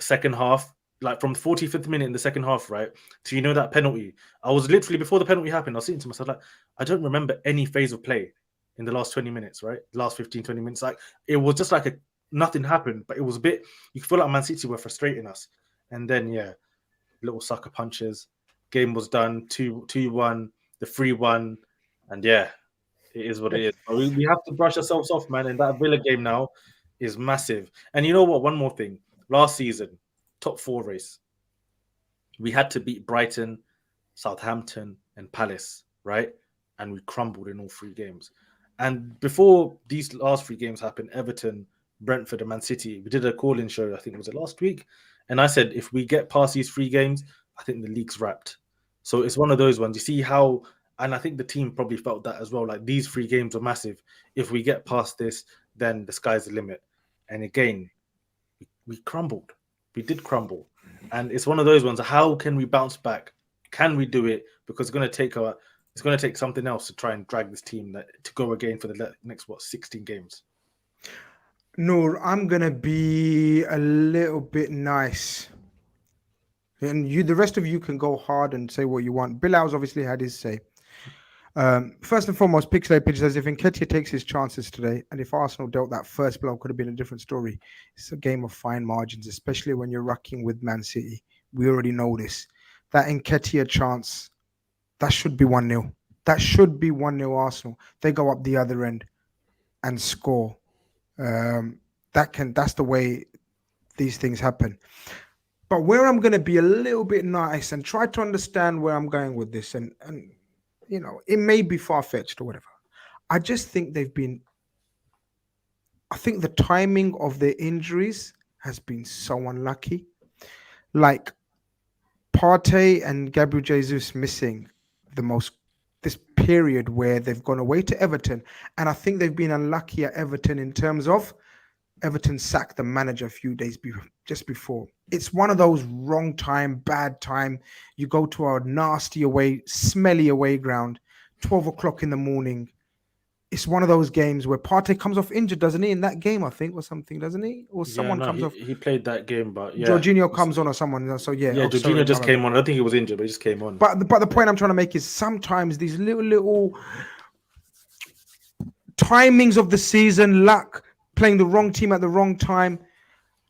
second half, like from 45th minute in the second half, right, to that penalty, I was literally, before the penalty happened, I was saying to myself, like, I don't remember any phase of play in the last 20 minutes, right? The last 15, 20 minutes. Like, it was just like nothing happened, but it was a bit, you feel like Man City were frustrating us. And then, yeah, little sucker punches. Game was done, 2-1, the 3-1. And yeah, it is what it is. But we have to brush ourselves off, man. And that Villa game now is massive. And you know what? One more thing. Last season, top 4 race, we had to beat Brighton, Southampton, and Palace, right? And we crumbled in all 3 games. And before these last 3 games happened, Everton, Brentford, and Man City, we did a call-in show, I think it was last week. And I said, if we get past these 3 games, I think the league's wrapped. So it's one of those ones. You see how, and I think the team probably felt that as well, like these 3 games are massive. If we get past this, then the sky's the limit. And again, we crumbled. We did crumble. And it's one of those ones. How can we bounce back? Can we do it? Because it's going to take something else to try and drag this team to go again for the next 16 games. Noor, I'm gonna be a little bit nice, and the rest of you can go hard and say what you want. Bilal's obviously had his say. First and foremost, Pixelate Pitch says if Nketiah takes his chances today, and if Arsenal dealt that first blow, could have been a different story. It's a game of fine margins, especially when you're rucking with Man City. We already know this. That Nketiah chance, that should be 1-0. That should be 1-0 Arsenal. They go up the other end and score. That's the way these things happen. But where I'm going to be a little bit nice and try to understand where I'm going with this, and it may be far-fetched or whatever. I just think I think the timing of their injuries has been so unlucky. Like Partey and Gabriel Jesus missing this period where they've gone away to Everton. And I think they've been unlucky at Everton in terms of Everton sacked the manager a few days just before. It's one of those wrong time, bad time. You go to a nasty away, smelly away ground, 12 o'clock in the morning. It's one of those games where Partey comes off injured, doesn't he? In that game, I think, or something, doesn't he? Or someone comes off. He played that game, but yeah. Jorginho comes on or someone. So yeah. Yeah, Jorginho just came on. I don't think he was injured, but he just came on. But the point I'm trying to make is sometimes these little timings of the season, luck, playing the wrong team at the wrong time.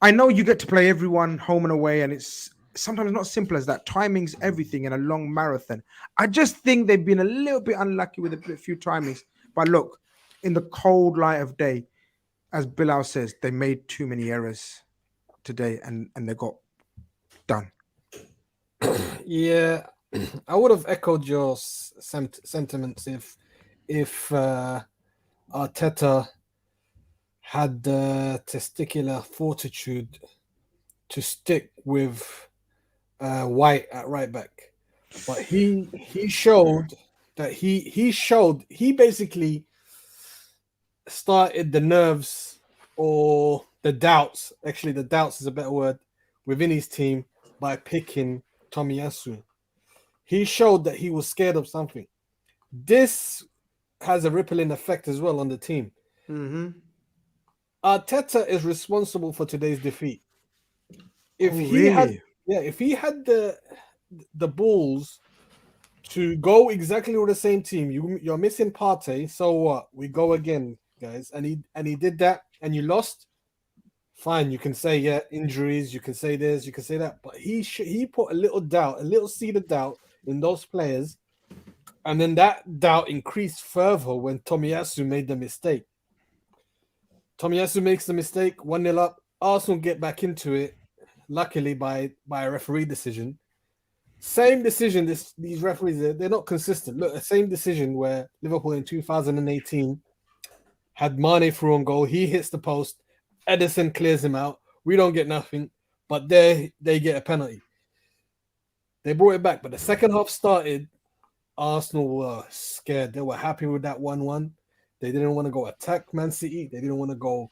I know you get to play everyone home and away, and it's sometimes not simple as that. Timing's everything in a long marathon. I just think they've been a little bit unlucky with a few timings. But look, in the cold light of day, as Bilal says, they made too many errors today, and they got done. Yeah, I would have echoed your sentiments if Arteta had the testicular fortitude to stick with White at right back, but he showed that he basically started the nerves or the doubts. Actually, the doubts is a better word within his team by picking Tomiyasu. He showed that he was scared of something. This has a rippling effect as well on the team. Mm-hmm. Arteta is responsible for today's defeat. If he had the the balls to go exactly with the same team. You're missing Partey, so what? We go again, guys. And he did that, and you lost. Fine, you can say yeah, injuries. You can say this, you can say that, but he put a little doubt, a little seed of doubt in those players, and then that doubt increased further when Tomiyasu made the mistake. Tomiyasu makes the mistake, 1-0 up. Arsenal get back into it, luckily by a referee decision. Same decision. These referees, they're not consistent. Look, the same decision where Liverpool in 2018 had Mane through on goal. He hits the post. Edison clears him out. We don't get nothing, but they get a penalty. They brought it back, but the second half started. Arsenal were scared. They were happy with that 1-1. They didn't want to go attack Man City. They didn't want to go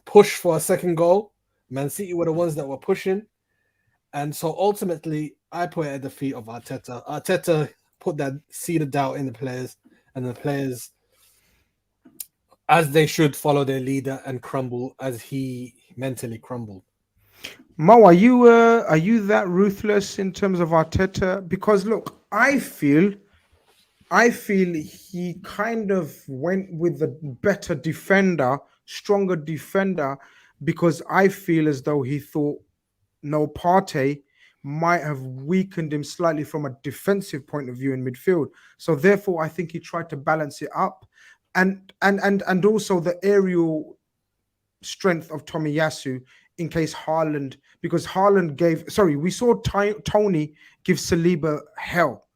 push for a second goal. Man City were the ones that were pushing. And so ultimately, I put it at the feet of Arteta. Arteta put that seed of doubt in the players, and the players, as they should, follow their leader and crumble as he mentally crumbled. Mo, are you that ruthless in terms of Arteta? Because look, I feel he kind of went with the better defender, stronger defender, because I feel as though he thought no Partey might have weakened him slightly from a defensive point of view in midfield. So therefore, I think he tried to balance it up, and also the aerial strength of Tomiyasu in case Haaland, because we saw Tony give Saliba hell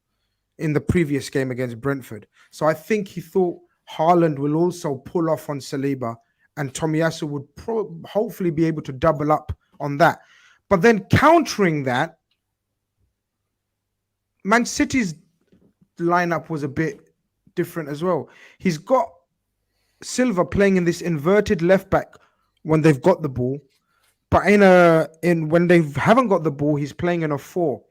in the previous game against Brentford. So I think he thought Haaland will also pull off on Saliba, and Tomiyasu would hopefully be able to double up on that. But then countering that, Man City's lineup was a bit different as well. He's got Silva playing in this inverted left back when they've got the ball, but when they haven't got the ball, he's playing in a 4.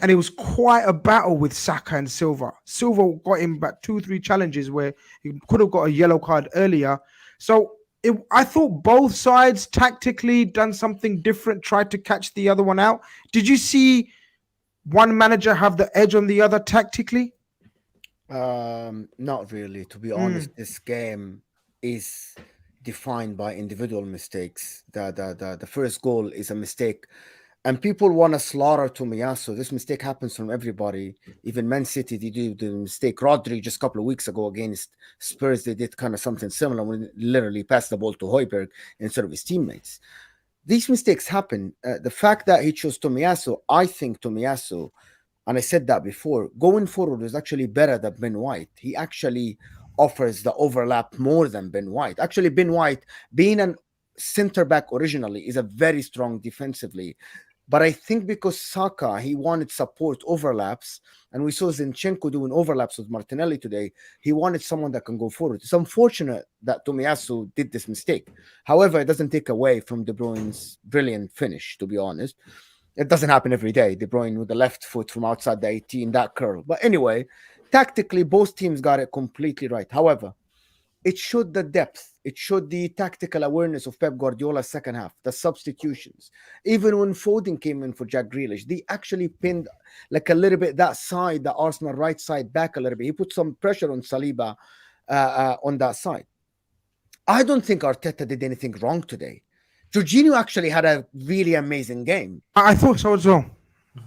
And it was quite a battle with Saka and Silva. Silva got him back 2-3 challenges where he could have got a yellow card earlier. So I thought both sides tactically done something different, tried to catch the other one out. Did you see one manager have the edge on the other tactically? Not really. To be honest, this game is defined by individual mistakes. The first goal is a mistake. And people want to slaughter Tomiyasu. This mistake happens from everybody. Even Man City, they do the mistake. Rodri, just a couple of weeks ago against Spurs, they did kind of something similar when they literally passed the ball to Højbjerg instead of his teammates. These mistakes happen. The fact that he chose Tomiyasu, I think Tomiyasu, and I said that before, going forward is actually better than Ben White. He actually offers the overlap more than Ben White. Actually, Ben White, being a center back originally, is a very strong defensively. But I think because Saka, he wanted support overlaps, and we saw Zinchenko doing overlaps with Martinelli today, he wanted someone that can go forward. It's unfortunate that Tomiyasu did this mistake. However, it doesn't take away from De Bruyne's brilliant finish, to be honest. It doesn't happen every day. De Bruyne with the left foot from outside the 18, that curl. But anyway, tactically, both teams got it completely right. However, it showed the depth. It showed the tactical awareness of Pep Guardiola's second half, the substitutions. Even when Foden came in for Jack Grealish, they actually pinned like a little bit that side, the Arsenal right side back a little bit. He put some pressure on Saliba on that side. I don't think Arteta did anything wrong today. Jorginho actually had a really amazing game. I thought so as well.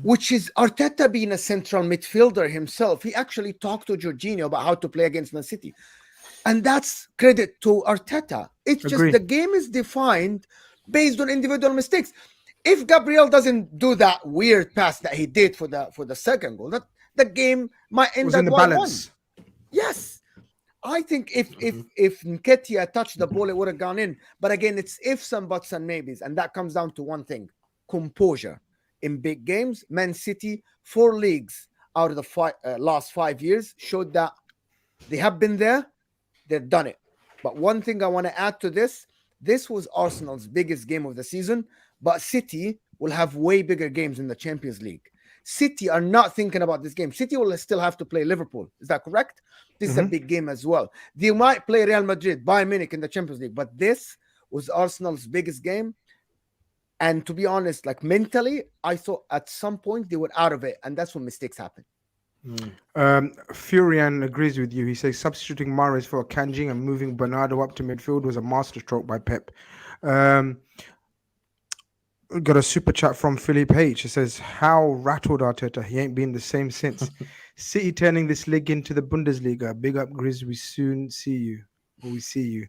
Which is Arteta being a central midfielder himself. He actually talked to Jorginho about how to play against Man City. And that's credit to Arteta. It's just the game is defined based on individual mistakes. If Gabriel doesn't do that weird pass that he did for the second goal, that the game might end at 1-1. Yes. I think if Nketiah touched the ball, it would have gone in. But again, it's ifs and buts and maybes. And that comes down to one thing: composure. In big games, Man City, 4 leagues out of the last 5 years showed that they have been there. They've done it. But one thing I want to add to this was Arsenal's biggest game of the season, but City will have way bigger games in the Champions League. City are not thinking about this game. City will still have to play Liverpool. Is that correct? This is a big game as well. They might play Real Madrid, Bayern Munich in the Champions League, but this was Arsenal's biggest game. And to be honest, like mentally, I thought at some point they were out of it, and that's when mistakes happen. Furian agrees with you. He says substituting Mahrez for Khanage and moving Bernardo up to midfield was a masterstroke by Pep. Got a super chat from Philip H. It says, how rattled Arteta? He ain't been the same since. City turning this league into the Bundesliga. Big up, Grizz. We soon see you. We see you.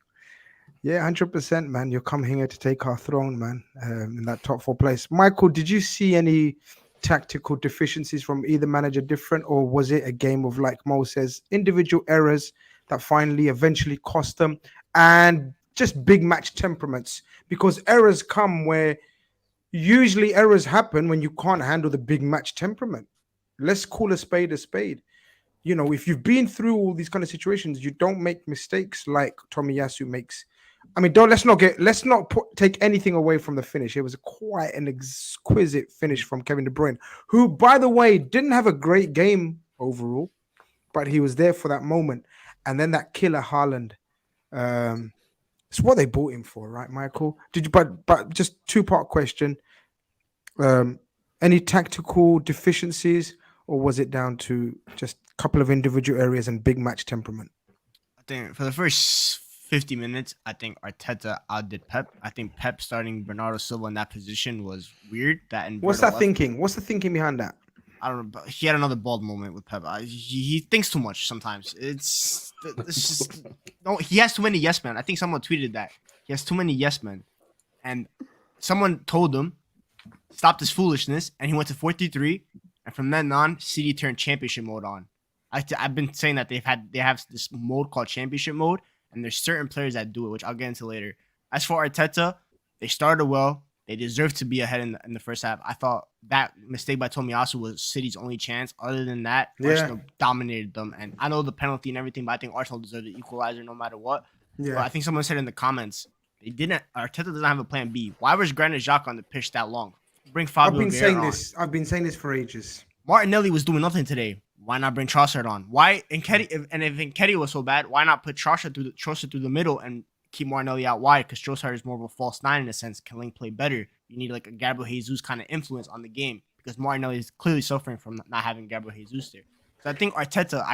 Yeah, 100%, man. You're coming here to take our throne, man, in that top 4 place. Michael, did you see any tactical deficiencies from either manager different, or was it a game of, like Mo says, individual errors that finally eventually cost them, and just big match temperaments? Because errors come where usually errors happen when you can't handle the big match temperament. Let's call a spade a spade. You know, if you've been through all these kind of situations, you don't make mistakes like Tomiyasu makes. I mean, let's not take anything away from the finish. It was quite an exquisite finish from Kevin De Bruyne, who, by the way, didn't have a great game overall, but he was there for that moment. And then that killer Haaland. It's what they bought him for, right, Michael? Did you? But just 2-part question. Any tactical deficiencies, or was it down to just a couple of individual areas and big match temperament? I think for the first 50 minutes, I think Arteta outdid Pep. I think Pep starting Bernardo Silva in that position was weird. What's that thinking? What's the thinking behind that? I don't know. But he had another bald moment with Pep. He thinks too much sometimes. It's just no. He has too many yes men. I think someone tweeted that he has too many yes men, and someone told him stop this foolishness, and he went to 4-3-3, and from then on, City turned championship mode on. I've been saying that they have this mode called championship mode, and there's certain players that do it, which I'll get into later. As for Arteta, they started well. They deserved to be ahead in the first half. I thought that mistake by Tomiyasu was City's only chance. Other than that, Arsenal dominated them. And I know the penalty and everything, but I think Arsenal deserved the equalizer no matter what. Yeah. But I think someone said in the comments, Arteta doesn't have a plan B. Why was Granit Xhaka on the pitch that long? Bring Fabio Vieira on. I've been saying this for ages. Martinelli was doing nothing today. Why not bring Trossard on? Why if Nketiah was so bad, why not put Trossard through the middle and keep Martinelli out wide? Because Trossard is more of a false 9 in a sense. Can Link play better? You need like a Gabriel Jesus kind of influence on the game, because Martinelli is clearly suffering from not having Gabriel Jesus there. So I think Arteta,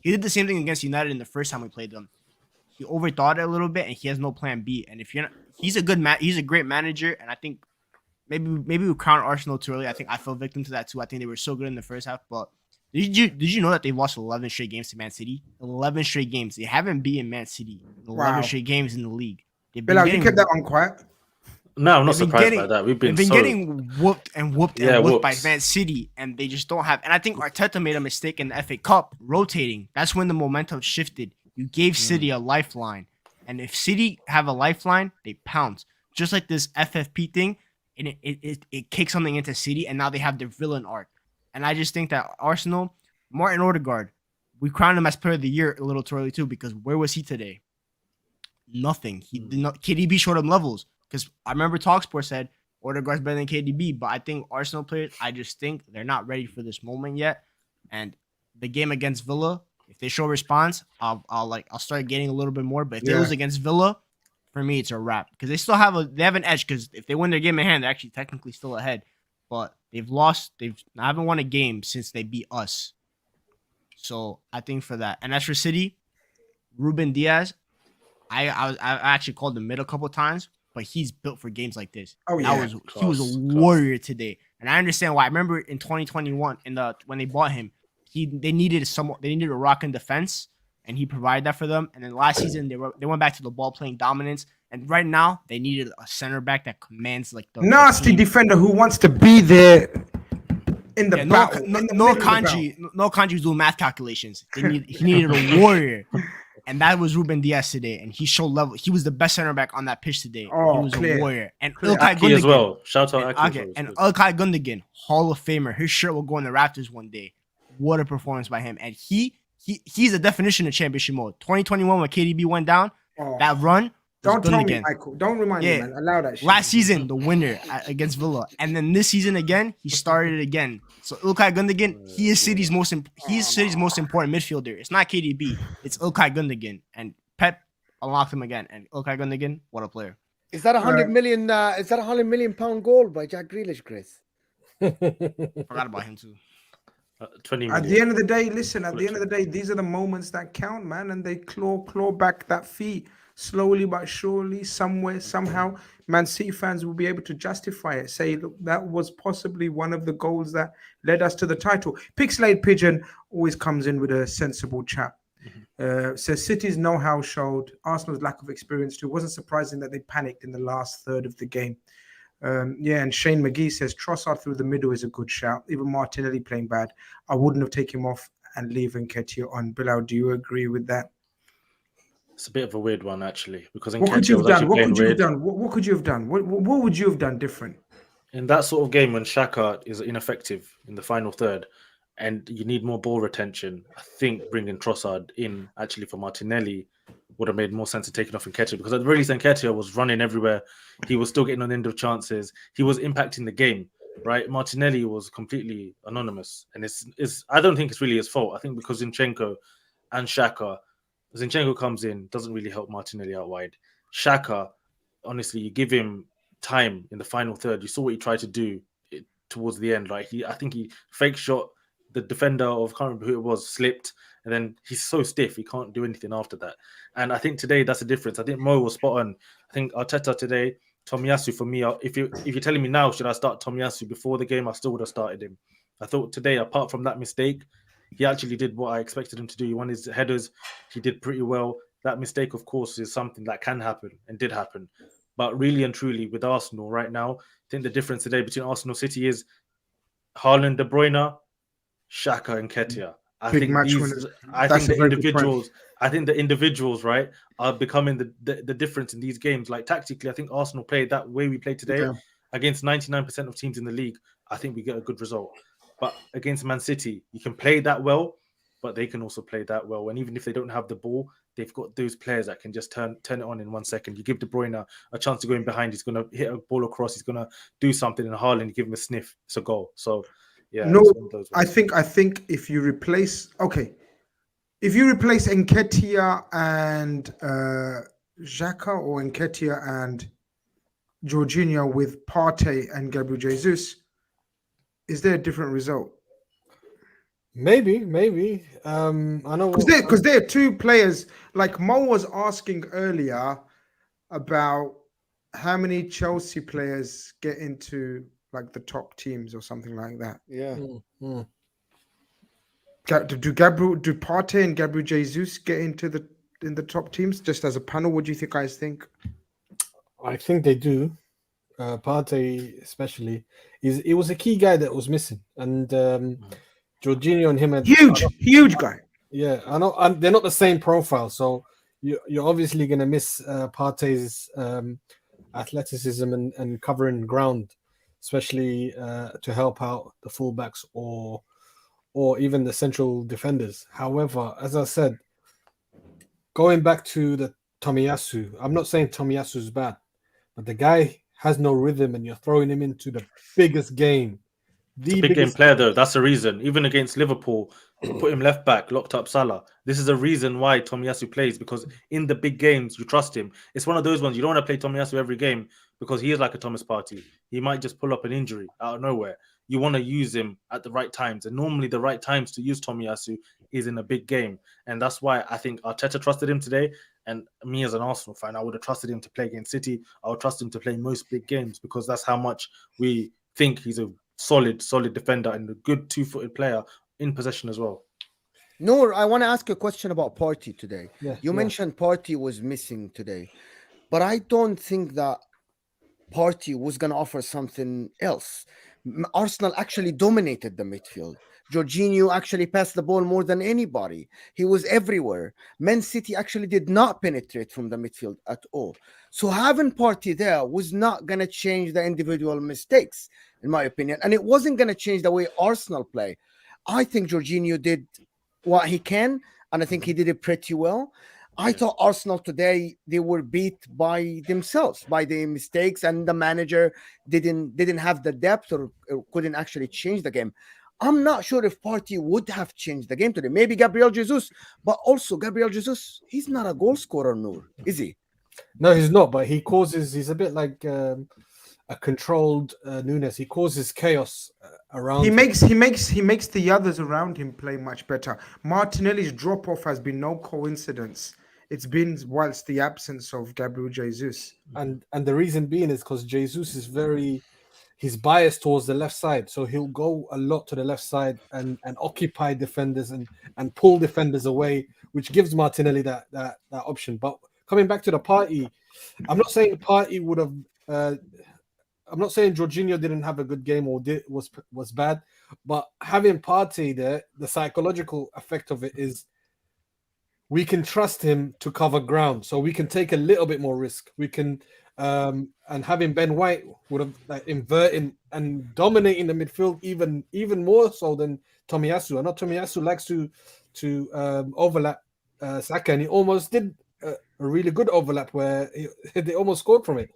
he did the same thing against United in the first time we played them. He overthought it a little bit, and he has no plan B. And if you're not, he's a great manager, and I think maybe we crowned Arsenal too early. I think I fell victim to that too. I think they were so good in the first half, but did you know that they've lost 11 straight games to Man City? 11 straight games. They haven't beaten Man City in 11 straight games in the league. Bilal, you kept that on quiet. No, I'm not surprised by that. They've been getting whooped by Man City, and they just don't have. And I think Arteta made a mistake in the FA Cup rotating. That's when the momentum shifted. You gave City a lifeline, and if City have a lifeline, they pounce. Just like this FFP thing, and it kicks something into City, and now they have their villain arc. And I just think that Arsenal, Martin Odegaard, we crowned him as player of the year a little too early too, because where was he today? Nothing. He did not. KDB showed him levels, because I remember TalkSport said Odegaard's better than KDB, but I think Arsenal players, I just think they're not ready for this moment yet. And the game against Villa, if they show response, I'll start getting a little bit more. But if they lose against Villa, for me it's a wrap, because they have an edge, because if they win their game in hand, they're actually technically still ahead. But they've lost. I haven't won a game since they beat us. So I think for that. And as for City, Ruben Diaz, I actually called him mid a couple times, but he's built for games like this. Oh yeah, he was a warrior today, and I understand why. I remember in 2021, when they bought him, they needed a rock in defense, and he provided that for them. And then last season they went back to the ball playing dominance. And right now, they needed a center back that commands like the nasty defender who wants to be there in the battle. No Kanji was doing math calculations. He needed a warrior, and that was Ruben Diaz today. And he showed level. He was the best center back on that pitch today. Oh, he was clear. a warrior. And Ilkay Gundogan as well. Shout out Aki. And Ilkay Gundogan, Hall of Famer. His shirt will go in the rafters one day. What a performance by him! And he's the definition of championship mode. 2021 when KDB went down, that run. Don't tell me, Michael. Don't remind me, man. Allow that shit. Last season, the winner against Villa. And then this season again, he started again. So Ilkay Gundogan, he is City's most important midfielder. It's not KDB. It's Ilkay Gundogan. And Pep unlocked him again. And Ilkay Gundogan, what a player. Is that a 100 million pound goal by Jack Grealish, Chris? Forgot about him too. 20 At the million. end of the day, listen, at Call the it end of the day, these are the moments that count, man. And they claw back that fee slowly but surely, somewhere, somehow. Man City fans will be able to justify it. Say, look, that was possibly one of the goals that led us to the title. Pixelate Pigeon always comes in with a sensible chat. Says City's know-how showed Arsenal's lack of experience too. It wasn't surprising that they panicked in the last third of the game. Yeah, and Shane McGee says Trossard through the middle is a good shout. Even Martinelli playing bad, I wouldn't have taken him off and leave Nketiah on. Bilal, do you agree with that? It's a bit of a weird one, actually, because What could Nketiah you was have done? actually What playing could you have weird. done? What could you have done? What would you have done different? In that sort of game when Xhaka is ineffective in the final third and you need more ball retention, I think bringing Trossard in actually for Martinelli would have made more sense to taking off Nketiah, because at the very least Nketiah was running everywhere. He was still getting on the end of chances. He was impacting the game, right? Martinelli was completely anonymous. And it's I don't think it's really his fault. I think because Zinchenko and Xhaka, Zinchenko comes in, doesn't really help Martinelli out wide. Xhaka, honestly, you give him time in the final third. You saw what he tried to do towards the end. Like I think he fake shot the defender of, can't remember who it was, slipped, and then he's so stiff he can't do anything after that. And I think today that's the difference. I think Mo was spot on. I think Arteta today, Tomiyasu for me. If you're telling me now, should I start Tomiyasu before the game? I still would have started him. I thought today, apart from that mistake, he actually did what I expected him to do. He won his headers. He did pretty well. That mistake, of course, is something that can happen and did happen. But really and truly, with Arsenal right now, I think the difference today between Arsenal City is Haaland, De Bruyne, Xhaka, and Nketiah. I Big think match these. winners. I That's think a the very good point. individuals. I think the individuals, right, are becoming the difference in these games. Like tactically, I think Arsenal played that way we played today Yeah. against 99% of teams in the league. I think we get a good result. But against Man City, you can play that well, but they can also play that well. And even if they don't have the ball, they've got those players that can just turn it on in 1 second. You give De Bruyne a chance to go in behind. He's going to hit a ball across. He's going to do something. And Haaland, you give him a sniff. It's a goal. So, yeah, No, it's one of those I ones. think if you replace Nketiah and Xhaka or Nketiah and Jorginho with Partey and Gabriel Jesus, is there a different result? Maybe. I know Because there are two players. Like Mo was asking earlier about how many Chelsea players get into like the top teams or something like that. Yeah. Mm. Do Partey and Gabriel Jesus get into the top teams just as a panel? What do you guys think? I think they do. Partey especially. He was a key guy that was missing, and Jorginho and him. Huge guy. Yeah, I know. They're not the same profile, so you're obviously going to miss Partey's athleticism and covering ground, especially to help out the fullbacks or even the central defenders. However, as I said, going back to the Tomiyasu, I'm not saying Tomiyasu is bad, but the guy has no rhythm, and you're throwing him into the biggest game. Big game player, though. That's the reason. Even against Liverpool, put him left back, locked up Salah. This is a reason why Tomiyasu plays, because in the big games, you trust him. It's one of those ones you don't want to play Tomiyasu every game because he is like a Thomas Partey. He might just pull up an injury out of nowhere. You want to use him at the right times. And normally the right times to use Tomiyasu is in a big game. And that's why I think Arteta trusted him today. And me as an Arsenal fan, I would have trusted him to play against City. I would trust him to play most big games because that's how much we think he's a solid defender and a good two-footed player in possession as well. Noor, I want to ask you a question about Partey today. Yeah, You mentioned Partey was missing today, but I don't think that Partey was going to offer something else. Arsenal actually dominated the midfield. Jorginho actually passed the ball more than anybody. He was everywhere. Man City actually did not penetrate from the midfield at all. So having Partey there was not going to change the individual mistakes, in my opinion. And it wasn't going to change the way Arsenal play. I think Jorginho did what he can, and I think he did it pretty well. I thought Arsenal today, they were beat by themselves, by the mistakes, and the manager didn't have the depth or couldn't actually change the game. I'm not sure if Partey would have changed the game today. Maybe Gabriel Jesus, but also Gabriel Jesus, he's not a goal scorer, Noor, is he? No, he's not. But he causes. He's a bit like a controlled Nunes. He causes chaos around. He makes the others around him play much better. Martinelli's drop off has been no coincidence. It's been whilst the absence of Gabriel Jesus. And the reason being is because Jesus is he's biased towards the left side, so he'll go a lot to the left side and occupy defenders and pull defenders away, which gives Martinelli that option. But coming back to the party, I'm not saying the party would have. I'm not saying Jorginho didn't have a good game or was bad, but having Partey there, the psychological effect of it is we can trust him to cover ground, so we can take a little bit more risk. We can, and having Ben White would have like inverting and dominating the midfield even more so than Tomiyasu. I know Tomiyasu likes to overlap Saka, and he almost did a really good overlap where they almost scored from it.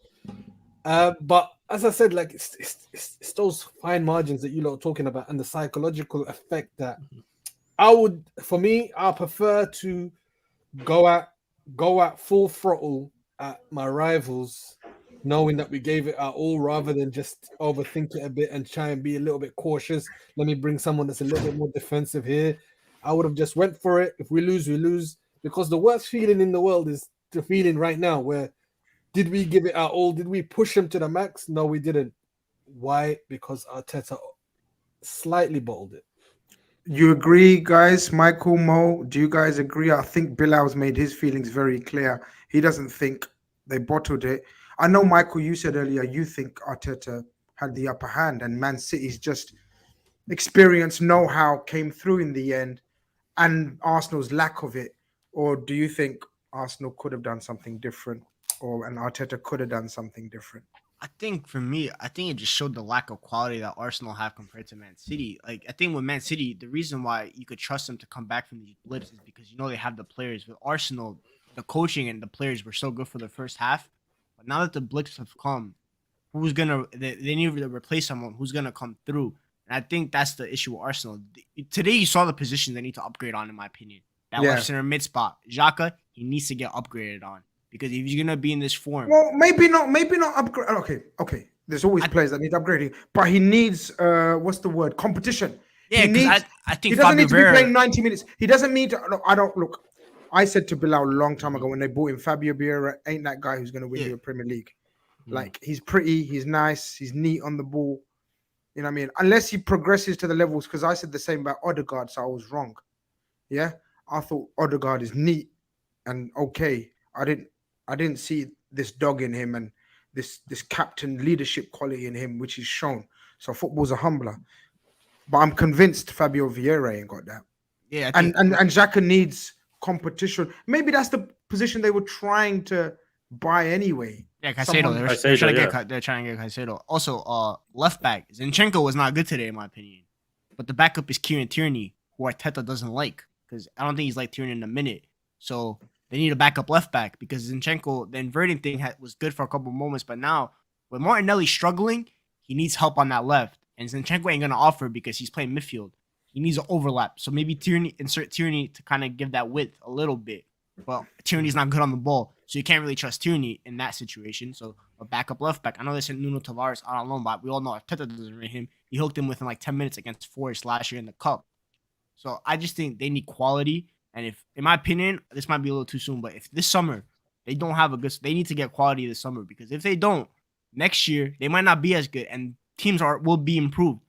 But as I said, like it's those fine margins that you lot are talking about and the psychological effect that I prefer to go at full throttle at my rivals, knowing that we gave it our all, rather than just overthink it a bit and try and be a little bit cautious. Let me bring someone that's a little bit more defensive here. I would have just went for it. If we lose, we lose. Because the worst feeling in the world is the feeling right now where did we give it our all? Did we push him to the max? No, we didn't. Why? Because Arteta slightly bottled it. You agree, guys? Michael, Mo, do you guys agree? I think Bilal's made his feelings very clear. He doesn't think they bottled it. I know, Michael, you said earlier you think Arteta had the upper hand and Man City's just experience, know-how came through in the end and Arsenal's lack of it. Or do you think Arsenal could have done something different and Arteta could have done something different? I think for me, I think it just showed the lack of quality that Arsenal have compared to Man City. Like I think with Man City, the reason why you could trust them to come back from these blips is because you know they have the players. With Arsenal, the coaching and the players were so good for the first half, but now that the blips have come, they need to replace someone who's gonna come through. And I think that's the issue with Arsenal. Today you saw the position they need to upgrade on, in my opinion. That left center mid spot, Xhaka, he needs to get upgraded on. Because if you're gonna be in this form, well, maybe not upgrade. Okay. There's always players that need upgrading, but he needs what's the word? Competition. Yeah, because I think he doesn't need to be playing 90 minutes. He doesn't need to. No, I don't look. I said to Bilal a long time ago when they bought him, Fabio Vieira ain't that guy who's gonna win you a Premier League. Like he's pretty, he's nice, he's neat on the ball. You know what I mean? Unless he progresses to the levels, because I said the same about Odegaard, so I was wrong. Yeah, I thought Odegaard is neat and okay. I didn't see this dog in him and this captain leadership quality in him, which is shown. So football's a humbler. But I'm convinced Fabio Vieira ain't got that. Yeah, and Xhaka needs competition. Maybe that's the position they were trying to buy anyway. Yeah, Caicedo. They're trying to get Caicedo. Also, left back Zinchenko was not good today, in my opinion. But the backup is Kieran Tierney, who Arteta doesn't like, because I don't think he's like Tierney in a minute. So they need a backup left back because Zinchenko, the inverting thing was good for a couple of moments, but now with Martinelli struggling, he needs help on that left, and Zinchenko ain't gonna offer because he's playing midfield. He needs an overlap, so maybe insert Tierney to kind of give that width a little bit. But Tierney's not good on the ball, so you can't really trust Tierney in that situation. So a backup left back. I know they sent Nuno Tavares out on loan, but we all know Arteta doesn't rate him. He hooked him within like 10 minutes against Forest last year in the Cup. So I just think they need quality. And if, in my opinion, this might be a little too soon, but if this summer they don't have they need to get quality this summer, because if they don't, next year they might not be as good, and teams will be improved.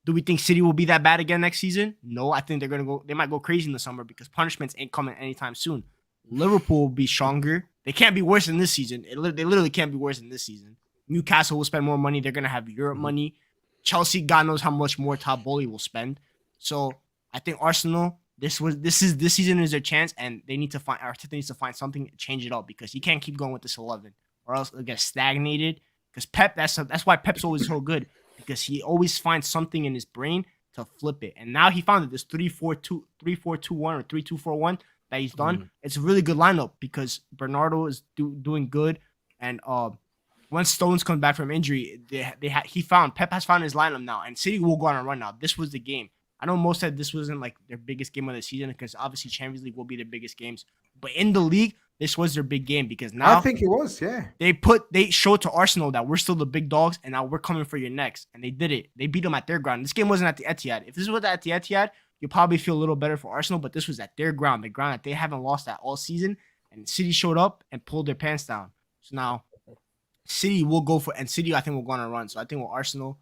Do we think City will be that bad again next season? No, I think they might go crazy in the summer because punishments ain't coming anytime soon. Liverpool will be stronger. They can't be worse than this season. They literally can't be worse than this season. Newcastle will spend more money. They're gonna have Europe money. Chelsea, God knows how much more Todd Bowley will spend. So I think Arsenal, this season is their chance, and Arteta needs to find something to change it up, because he can't keep going with this 11, or else it'll get stagnated. Because Pep, that's why Pep's always so good, because he always finds something in his brain to flip it. And now he found that this 3-4-2, 3-4-2-1 or 3-2-4-1 that he's done. It's a really good lineup because Bernardo is doing good, and once Stones comes back from injury, Pep has found his lineup now, and City will go on a run now. This was the game. I know most said this wasn't like their biggest game of the season, because obviously Champions League will be their biggest games. But in the league, this was their big game because I now think it was, yeah. they showed to Arsenal that we're still the big dogs and now we're coming for your necks. And they did it. They beat them at their ground. This game wasn't at the Etihad. If this was at the Etihad, you'll probably feel a little better for Arsenal, but this was at their ground, the ground that they haven't lost at all season. And City showed up and pulled their pants down. So now City will go for, and City I think will go on a run. So I think with Arsenal,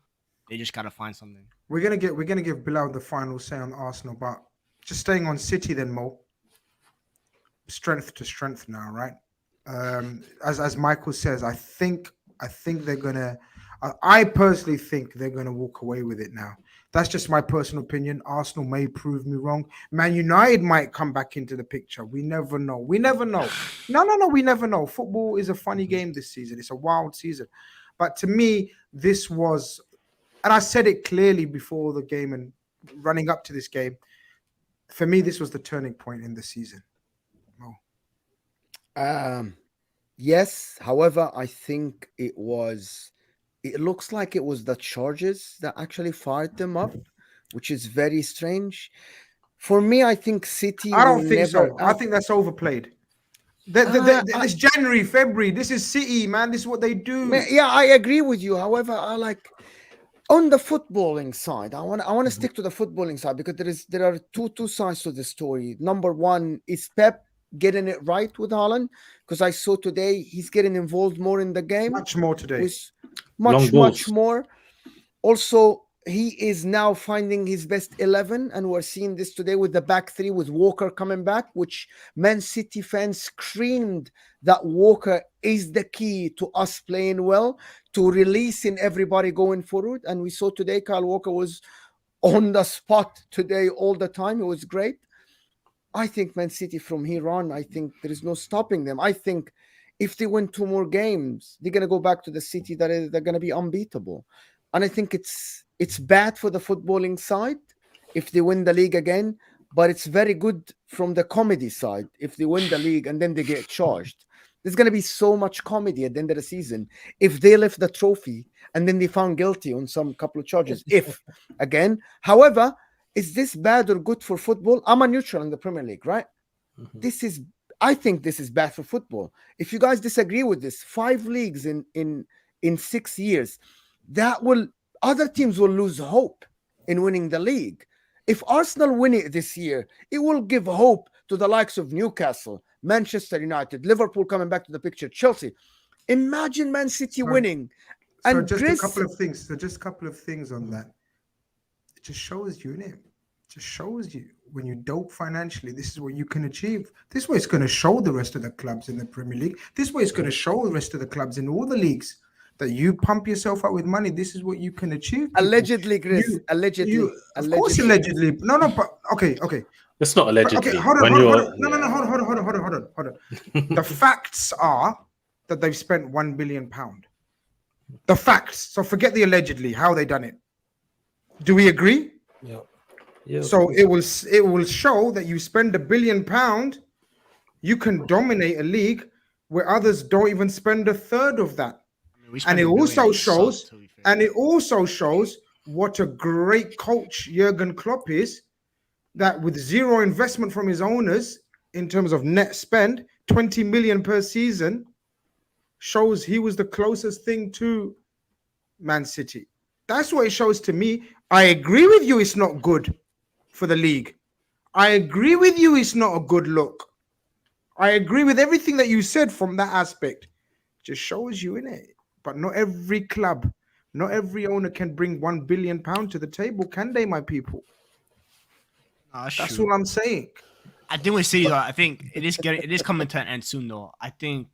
they just gotta find something. We're gonna give Bilal the final say on Arsenal, but just staying on City then, Mo. Strength to strength now, right? As Michael says, I think they're gonna. I personally think they're gonna walk away with it now. That's just my personal opinion. Arsenal may prove me wrong. Man United might come back into the picture. We never know. We never know. No. We never know. Football is a funny game this season. It's a wild season. But to me, this was, and I said it clearly before the game and running up to this game. For me, this was the turning point in the season. Yes. However, I think it looks like it was the charges that actually fired them up, which is very strange. For me, I think City. I don't think so. I think that's overplayed. This January, February, this is City, man. This is what they do. Yeah, I agree with you. However, I like on the footballing side. I want to stick to the footballing side because there are two sides to the story. Number one is Pep getting it right with Haaland, because I saw today he's getting involved more in the game. Much more today. Much more. Also, he is now finding his best 11, and we're seeing this today with the back three with Walker coming back, which Man City fans screamed that Walker is the key to us playing well, to releasing everybody going forward. And we saw today Kyle Walker was on the spot today all the time. It was great. I think Man City from here on, I think there is no stopping them. I think if they win 2 more games, they're going to go back to the City they're going to be unbeatable. And I think it's bad for the footballing side if they win the league again, but it's very good from the comedy side if they win the league and then they get charged. There's going to be so much comedy at the end of the season if they lift the trophy and then they found guilty on some couple of charges. If again, however, is this bad or good for football? I'm a neutral in the Premier League, right? Mm-hmm. I think this is bad for football. If you guys disagree with this, 5 leagues in 6 years, other teams will lose hope in winning the league. If Arsenal win it this year, it will give hope to the likes of Newcastle, Manchester United, Liverpool coming back to the picture, Chelsea. Imagine Man City winning. And just a couple of things. So just a couple of things on that. It just shows you, innit? It just shows you when you dope financially, this is what you can achieve. This is what it's going to show the rest of the clubs in the Premier League. This is what it's going to show the rest of the clubs in all the leagues. That you pump yourself up with money. This is what you can achieve. People. Allegedly, Chris. Allegedly. Of course, allegedly. No, but okay. It's not allegedly. Okay, hold on. The facts are that they've spent £1 billion. The facts. So forget the allegedly. How they done it? Do we agree? Yeah. So it will show that you spend £1 billion, you can dominate a league where others don't even spend a third of that. And it also shows what a great coach Jurgen Klopp is, that with zero investment from his owners in terms of net spend, 20 million per season, shows he was the closest thing to Man City. That's what it shows to me. I agree with you, it's not good for the league. I agree with you, it's not a good look. I agree with everything that you said from that aspect. Just shows you, innit? But not every club, not every owner can bring £1 billion to the table, can they, my people? That's all I'm saying. I think with City, though, I think it is coming to an end soon, though. I think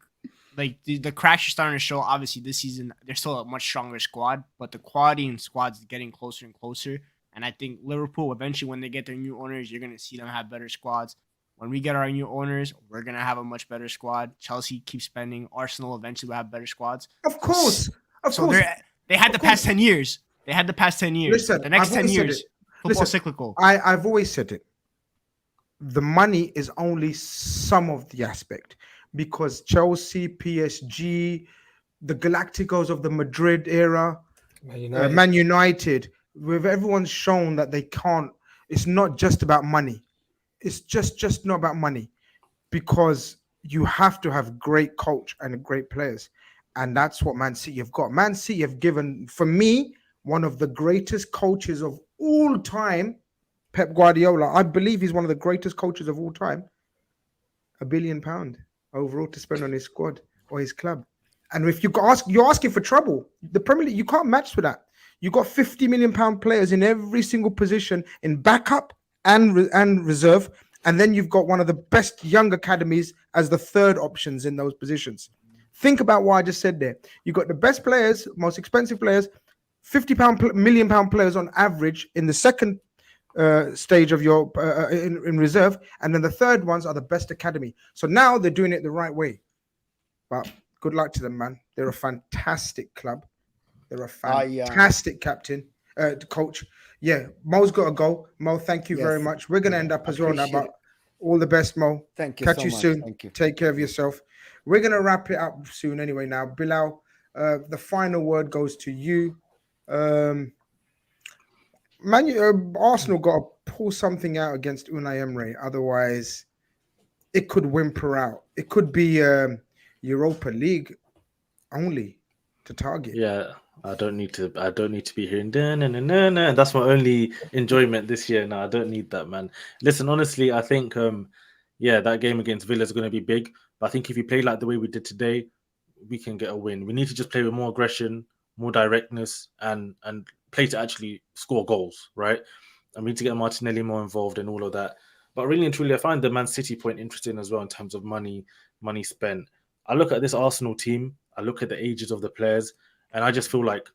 like the cracks are starting to show. Obviously, this season they're still a much stronger squad, but the quality in squads is getting closer and closer. And I think Liverpool, eventually, when they get their new owners, you're gonna see them have better squads. When we get our new owners, we're going to have a much better squad. Chelsea keeps spending. Arsenal eventually will have better squads. Of course. They had the past 10 years. Listen, the next 10 years, football cyclical. I've always said it. The money is only some of the aspect, because Chelsea, PSG, the Galacticos of the Madrid era, Man United, with everyone shown that they can't. It's not just about money. It's just not about money, because you have to have great coach and great players. And that's what Man City have got. Man City have given, for me, one of the greatest coaches of all time, Pep Guardiola. I believe he's one of the greatest coaches of all time. £1 billion overall to spend on his squad or his club. And if you ask, you're asking for trouble. The Premier League, you can't match with that. You got £50 million players in every single position in backup and reserve. And then you've got one of the best young academies as the third options in those positions. Think about what I just said there. You got the best players, most expensive players, £50 million players on average in the second stage of your in reserve, and then the third ones are the best academy. So now they're doing it the right way. But good luck to them, man. They're a fantastic club. They're a fantastic coach. Yeah, Mo's got to go. Mo, thank you very much. We're going to end up as well now, but all the best, Mo. Thank you. Catch you much. soon. Thank you. Take care of yourself. We're going to wrap it up soon anyway now. Bilal, the final word goes to you. Arsenal got to pull something out against Unai Emery. Otherwise, it could whimper out. It could be Europa League only to target. Yeah, I don't need to be hearing and that's my only enjoyment this year. No, I don't need that, man. Listen, honestly, I think that game against Villa is going to be big. But I think if you play like the way we did today, we can get a win. We need to just play with more aggression, more directness, and play to actually score goals, right? And we need to get Martinelli more involved and all of that. But really and truly, I find the Man City point interesting as well in terms of money spent. I look at this Arsenal team, I look at the ages of the players, and I just feel like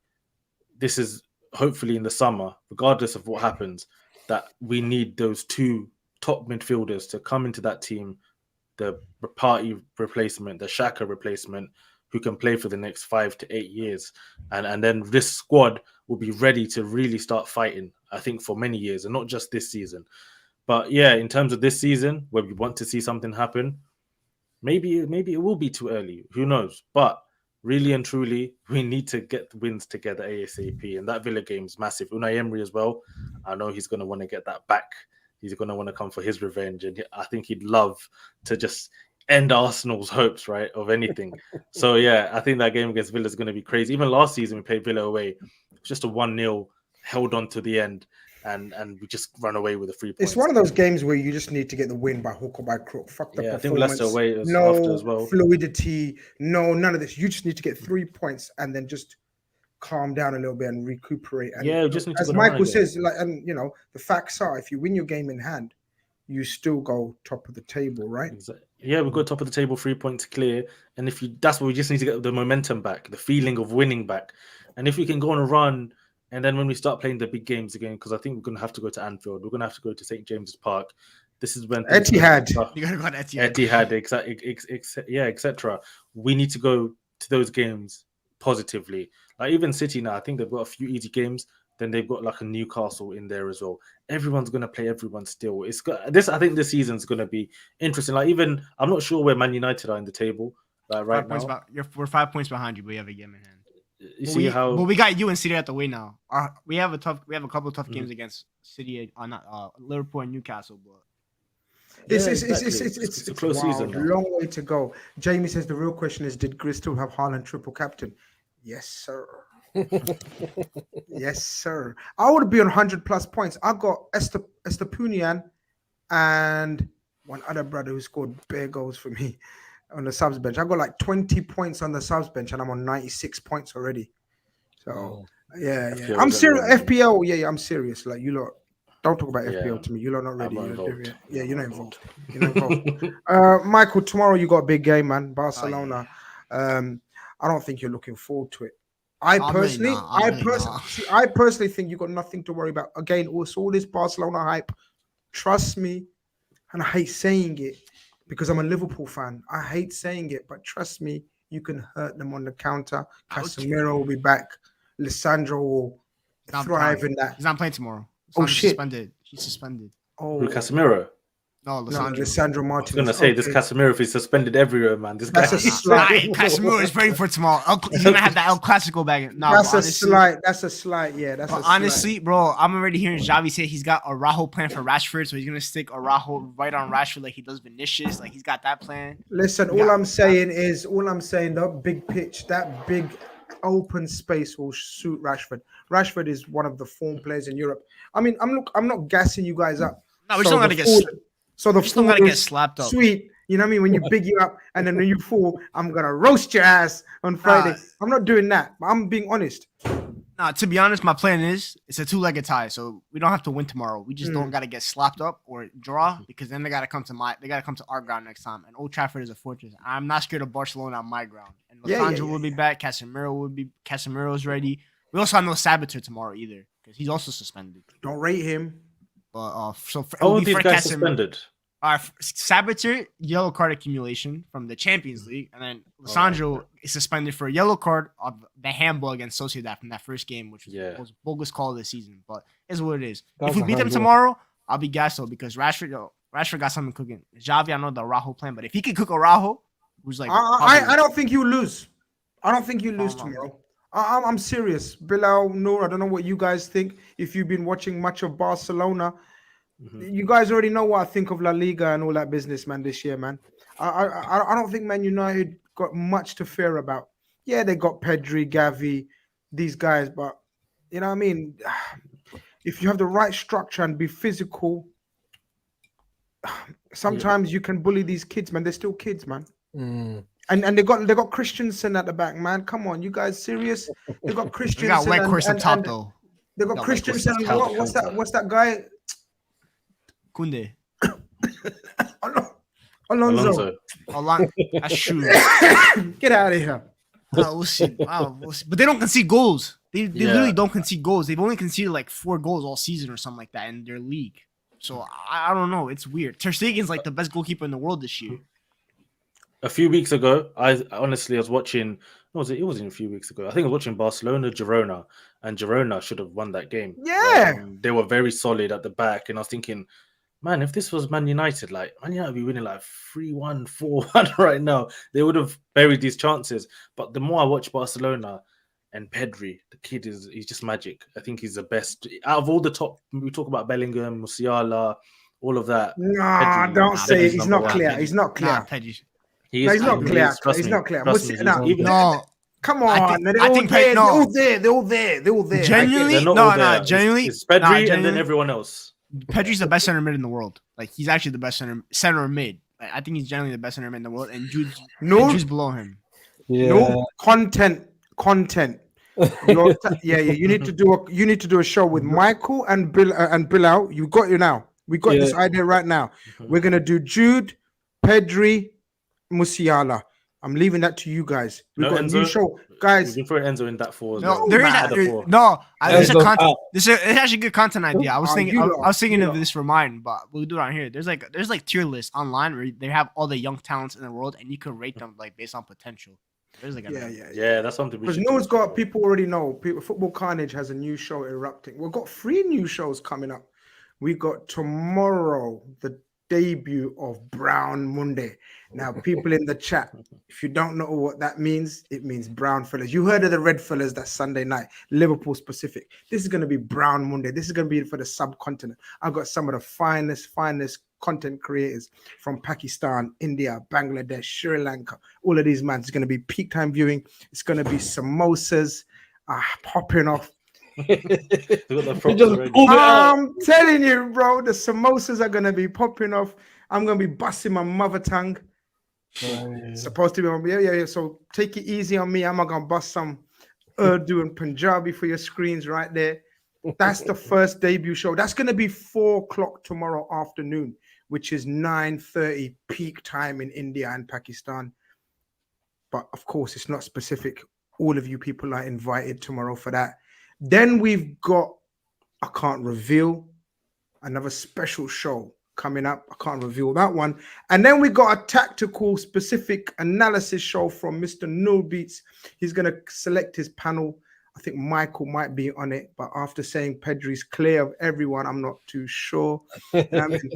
this is hopefully in the summer, regardless of what happens, that we need those two top midfielders to come into that team, the Partey replacement, the Xhaka replacement, who can play for the next 5 to 8 years. And then this squad will be ready to really start fighting, I think, for many years, and not just this season. But yeah, in terms of this season, where we want to see something happen, maybe it will be too early. Who knows? But really and truly, we need to get the wins together ASAP. And that Villa game is massive. Unai Emery as well. I know he's going to want to get that back. He's going to want to come for his revenge. And I think he'd love to just end Arsenal's hopes, right, of anything. So, yeah, I think that game against Villa is going to be crazy. Even last season, we played Villa away. It was just a 1-0, held on to the end. And we just run away with the 3 points. It's one of those games where you just need to get the win by hook or by crook. Fuck the performance. I think Leicester away no as well. Fluidity, no, none of this. You just need to get 3 points and then just calm down a little bit and recuperate. And we just need to as Michael says, like, and you know, the facts are, if you win your game in hand, you still go top of the table, right? Exactly. Yeah, we go top of the table, 3 points clear. And that's what we just need to get the momentum back, the feeling of winning back. And if we can go on a run. And then when we start playing the big games again, because I think we're going to have to go to Anfield, we're going to have to go to St. James's Park. This is when Etihad. You got to go to Etihad. etc. We need to go to those games positively. Like even City now, I think they've got a few easy games. Then they've got like a Newcastle in there as well. Everyone's going to play everyone still. I think this season's going to be interesting. Like even I'm not sure where Man United are in the table. Right now, we're 5 points behind you, but you have a game in hand. But we got you and City at the way now. We have a couple of tough games against City, Liverpool and Newcastle, but it's a close season. Long way to go. Jamie says the real question is, did Crystal have Haaland triple captain? Yes, sir. Yes, sir. I would be on 100+ points. I got Estepunian and one other brother who scored bare goals for me on the subs bench. I got like 20 points on the subs bench and I'm on 96 points already. So yeah. I'm serious. FPL, yeah, I'm serious. Like you lot, don't talk about FPL to me. You lot not ready. You're not involved. Michael, tomorrow you got a big game, man. Barcelona. I don't think you're looking forward to it. I personally think you got nothing to worry about. Again, all this Barcelona hype. Trust me, and I hate saying it, because I'm a Liverpool fan. I hate saying it, but trust me, you can hurt them on the counter. Casemiro will be back. Lissandro will thrive in that. He's not playing tomorrow. Shit. He's suspended. Oh, Casemiro. No, No, Lissandro. Lissandro I was Martinez. gonna say this Okay. Casemiro is suspended everywhere, man. This That's guy. a slight. Casemiro is ready for tomorrow. He's gonna have that El Clasico bag. No, That's but a honestly, slight. That's a slight. Yeah, that's but a slight. honestly, bro, I'm already hearing Xavi say he's got Araujo plan for Rashford, so he's gonna stick Araujo right on Rashford like he does Vinicius. Like he's got that plan. Listen, Yeah. all I'm saying, that big pitch, that big open space will suit Rashford. Rashford is one of the form players in Europe. I mean, I'm not gassing you guys up. No, we just don't gotta get. So the We just don't fall gotta get is slapped up. sweet. You know what I mean? When you big you up and then when you fall, I'm gonna roast your ass on Friday. I'm not doing that. But I'm being honest. Nah, to be honest, my plan is it's a 2-legged tie, so we don't have to win tomorrow. We just Mm. don't gotta get slapped up or draw because then they gotta come to our ground next time. And Old Trafford is a fortress. I'm not scared of Barcelona on my ground. And Lissandro will be back. Casemiro's ready. We also have no Sabater tomorrow either because he's also suspended. Don't rate him. But so it All will be these for guys Casemiro. suspended. Sabater, yellow card accumulation from the Champions League, and then Lissandro is suspended for a yellow card of the handball against Sociedad from that first game, which was the most bogus call of the season. But it's what it is. That's if we a beat them handball. tomorrow, I'll be gassed though because Rashford got something cooking. Xavi, I know the Araujo plan, but if he could cook Araujo, who's like, I don't think you lose. I don't think you lose no. tomorrow. I'm serious. Bilal, Noor, I don't know what you guys think. If you've been watching much of Barcelona, you guys already know what I think of La Liga and all that business, man, this year, man. I don't think Man United got much to fear about. Yeah, they got Pedri, Gavi, these guys, but you know what I mean? If you have the right structure and be physical, sometimes you can bully these kids, man. They're still kids, man. Mm. And they got Christensen at the back, man. Come on, you guys serious? They got Christensen. we got Weghorst up top and though. They got got Christensen. Weghorst up And what's that guy? Kunde. Alonso. That's true. Get out of here. We'll see. But they don't concede goals. They literally don't concede goals. They've only conceded like 4 goals all season or something like that in their league. So I don't know. It's weird. Ter Stegen's like the best goalkeeper in the world this year. A few weeks ago, I honestly was watching. It wasn't a few weeks ago. I think I was watching Barcelona, Girona, and Girona should have won that game. Yeah. They were very solid at the back, and I was thinking, man, if this was Man United, like Man United would be winning like 3-1, 4-1 right now. They would have buried these chances. But the more I watch Barcelona and Pedri, the kid he's just magic. I think he's the best out of all the top. We talk about Bellingham, Musiala, all of that. Nah, Pedri, don't say it. He's number not one. clear. He's not clear. Nah, Pedri. He No, is. he's not He clear. is. Trust He's me. not clear. Trust me. No. Even- No. Come on. They're I all think there. no. They're all there. Genuinely, They're not no, all there. genuinely, It's Pedri and then genuinely, everyone else. Pedri's the best center mid in the world. Like he's actually the best center mid. Like, I think he's generally the best center mid in the world, and Jude's below him. Yeah. No content. You need to do a show with Michael and Bilal. You got you now. We got this idea right now. We're gonna do Jude, Pedri, Musiala. I'm leaving that to you guys. We've got a new show, guys. You can throw Enzo in that four as No, well. there is Add a four. there's a Enzo's content. out. It's actually a good content idea. I was thinking, you I lot, was thinking you of lot. this for mine, but we'll do it on here. There's like tier lists online where they have all the young talents in the world, and you can rate them like based on potential. There's like Yeah, that's something we Because should Noah's do. got people already know. Football Khanage has a new show erupting. We've got 3 new shows coming up. We got tomorrow the debut of Brown Monday. Now, people in the chat, if you don't know what that means, it means brown fellas. You heard of the red fellas that Sunday night, Liverpool specific. This is going to be Brown Monday. This is going to be for the subcontinent. I've got some of the finest content creators from Pakistan, India, Bangladesh, Sri Lanka. All of these man. It's going to be peak time viewing. It's going to be samosas popping off. We got the props just already. pulled it out. I'm telling you, bro, the samosas are gonna be popping off. I'm gonna be busting my mother tongue. Supposed to be yeah. So take it easy on me. I'm not gonna bust some Urdu and Punjabi for your screens right there. That's the first debut show. That's gonna be 4:00 tomorrow afternoon, which is 9:30 peak time in India and Pakistan. But of course, it's not specific. All of you people are invited tomorrow for that. Then we've got, I can't reveal, another special show coming up. I can't reveal that one. And then we got a tactical specific analysis show from Mr. No Beats. He's going to select his panel. I think Michael might be on it, but after saying Pedri's clear of everyone, I'm not too sure. You know what I mean?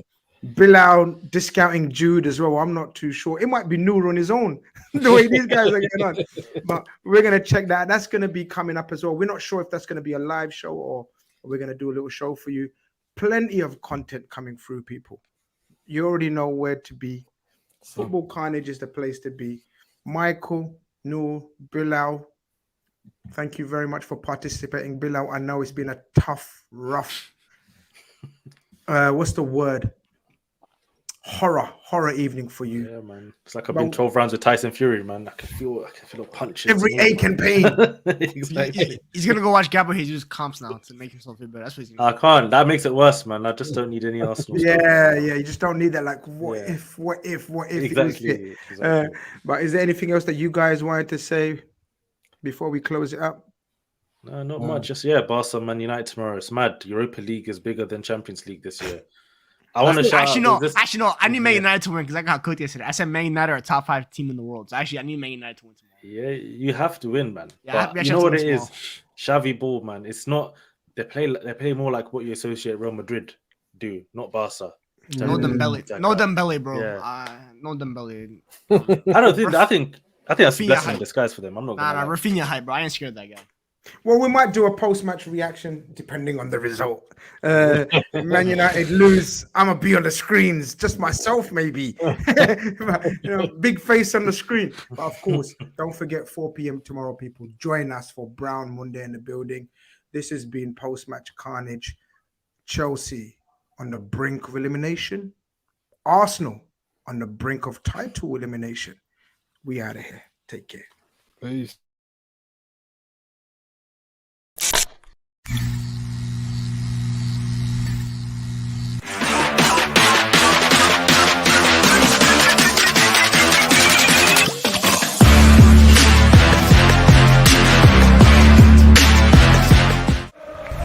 Bilal discounting Jude as well. I'm not too sure. It might be Noor on his own, the way these guys are getting on. But we're going to check that. That's going to be coming up as well. We're not sure if that's going to be a live show or we're going to do a little show for you. Plenty of content coming through, people. You already know where to be. Football Khanage is the place to be. Michael, Noor, Bilal, thank you very much for participating. Bilal, I know it's been a tough, rough, what's the word? Horror evening for you. Yeah, man. It's like I've been 12 rounds with Tyson Fury, man. I can feel punches. Every ache and pain. Exactly. He's gonna go watch Gabriel Jesus comps now to make himself feel better. That's what he's gonna I can't. That makes it worse, man. I just don't need any Arsenal stuff. Yeah. You just don't need that. Like, what if? Exactly. But is there anything else that you guys wanted to say before we close it up? No, not much. Just Barca, Man United tomorrow. It's mad. Europa League is bigger than Champions League this year. I want to shout out. Actually, no. I need Man United to win because I got cooked yesterday. I said Man United are a top 5 team in the world. So actually, I need Man United to win tomorrow. Yeah, you have to win, man. Yeah, but you know what it is? Xavi ball, man. It's not. They play more like what you associate Real Madrid do, not Barca. No Dembele, bro. Yeah. No Dembele. I think that's a blessing in disguise for them. I'm not gonna lie. Rafinha hype, bro. I ain't scared of that guy. Well, we might do a post-match reaction depending on the result. Man United lose. I'm gonna be on the screens, just myself, maybe. Big face on the screen. But of course, don't forget 4 p.m. tomorrow, people. Join us for Brown Monday in the building. This has been post-match carnage. Chelsea on the brink of elimination. Arsenal on the brink of title elimination. We out of here. Take care. Peace.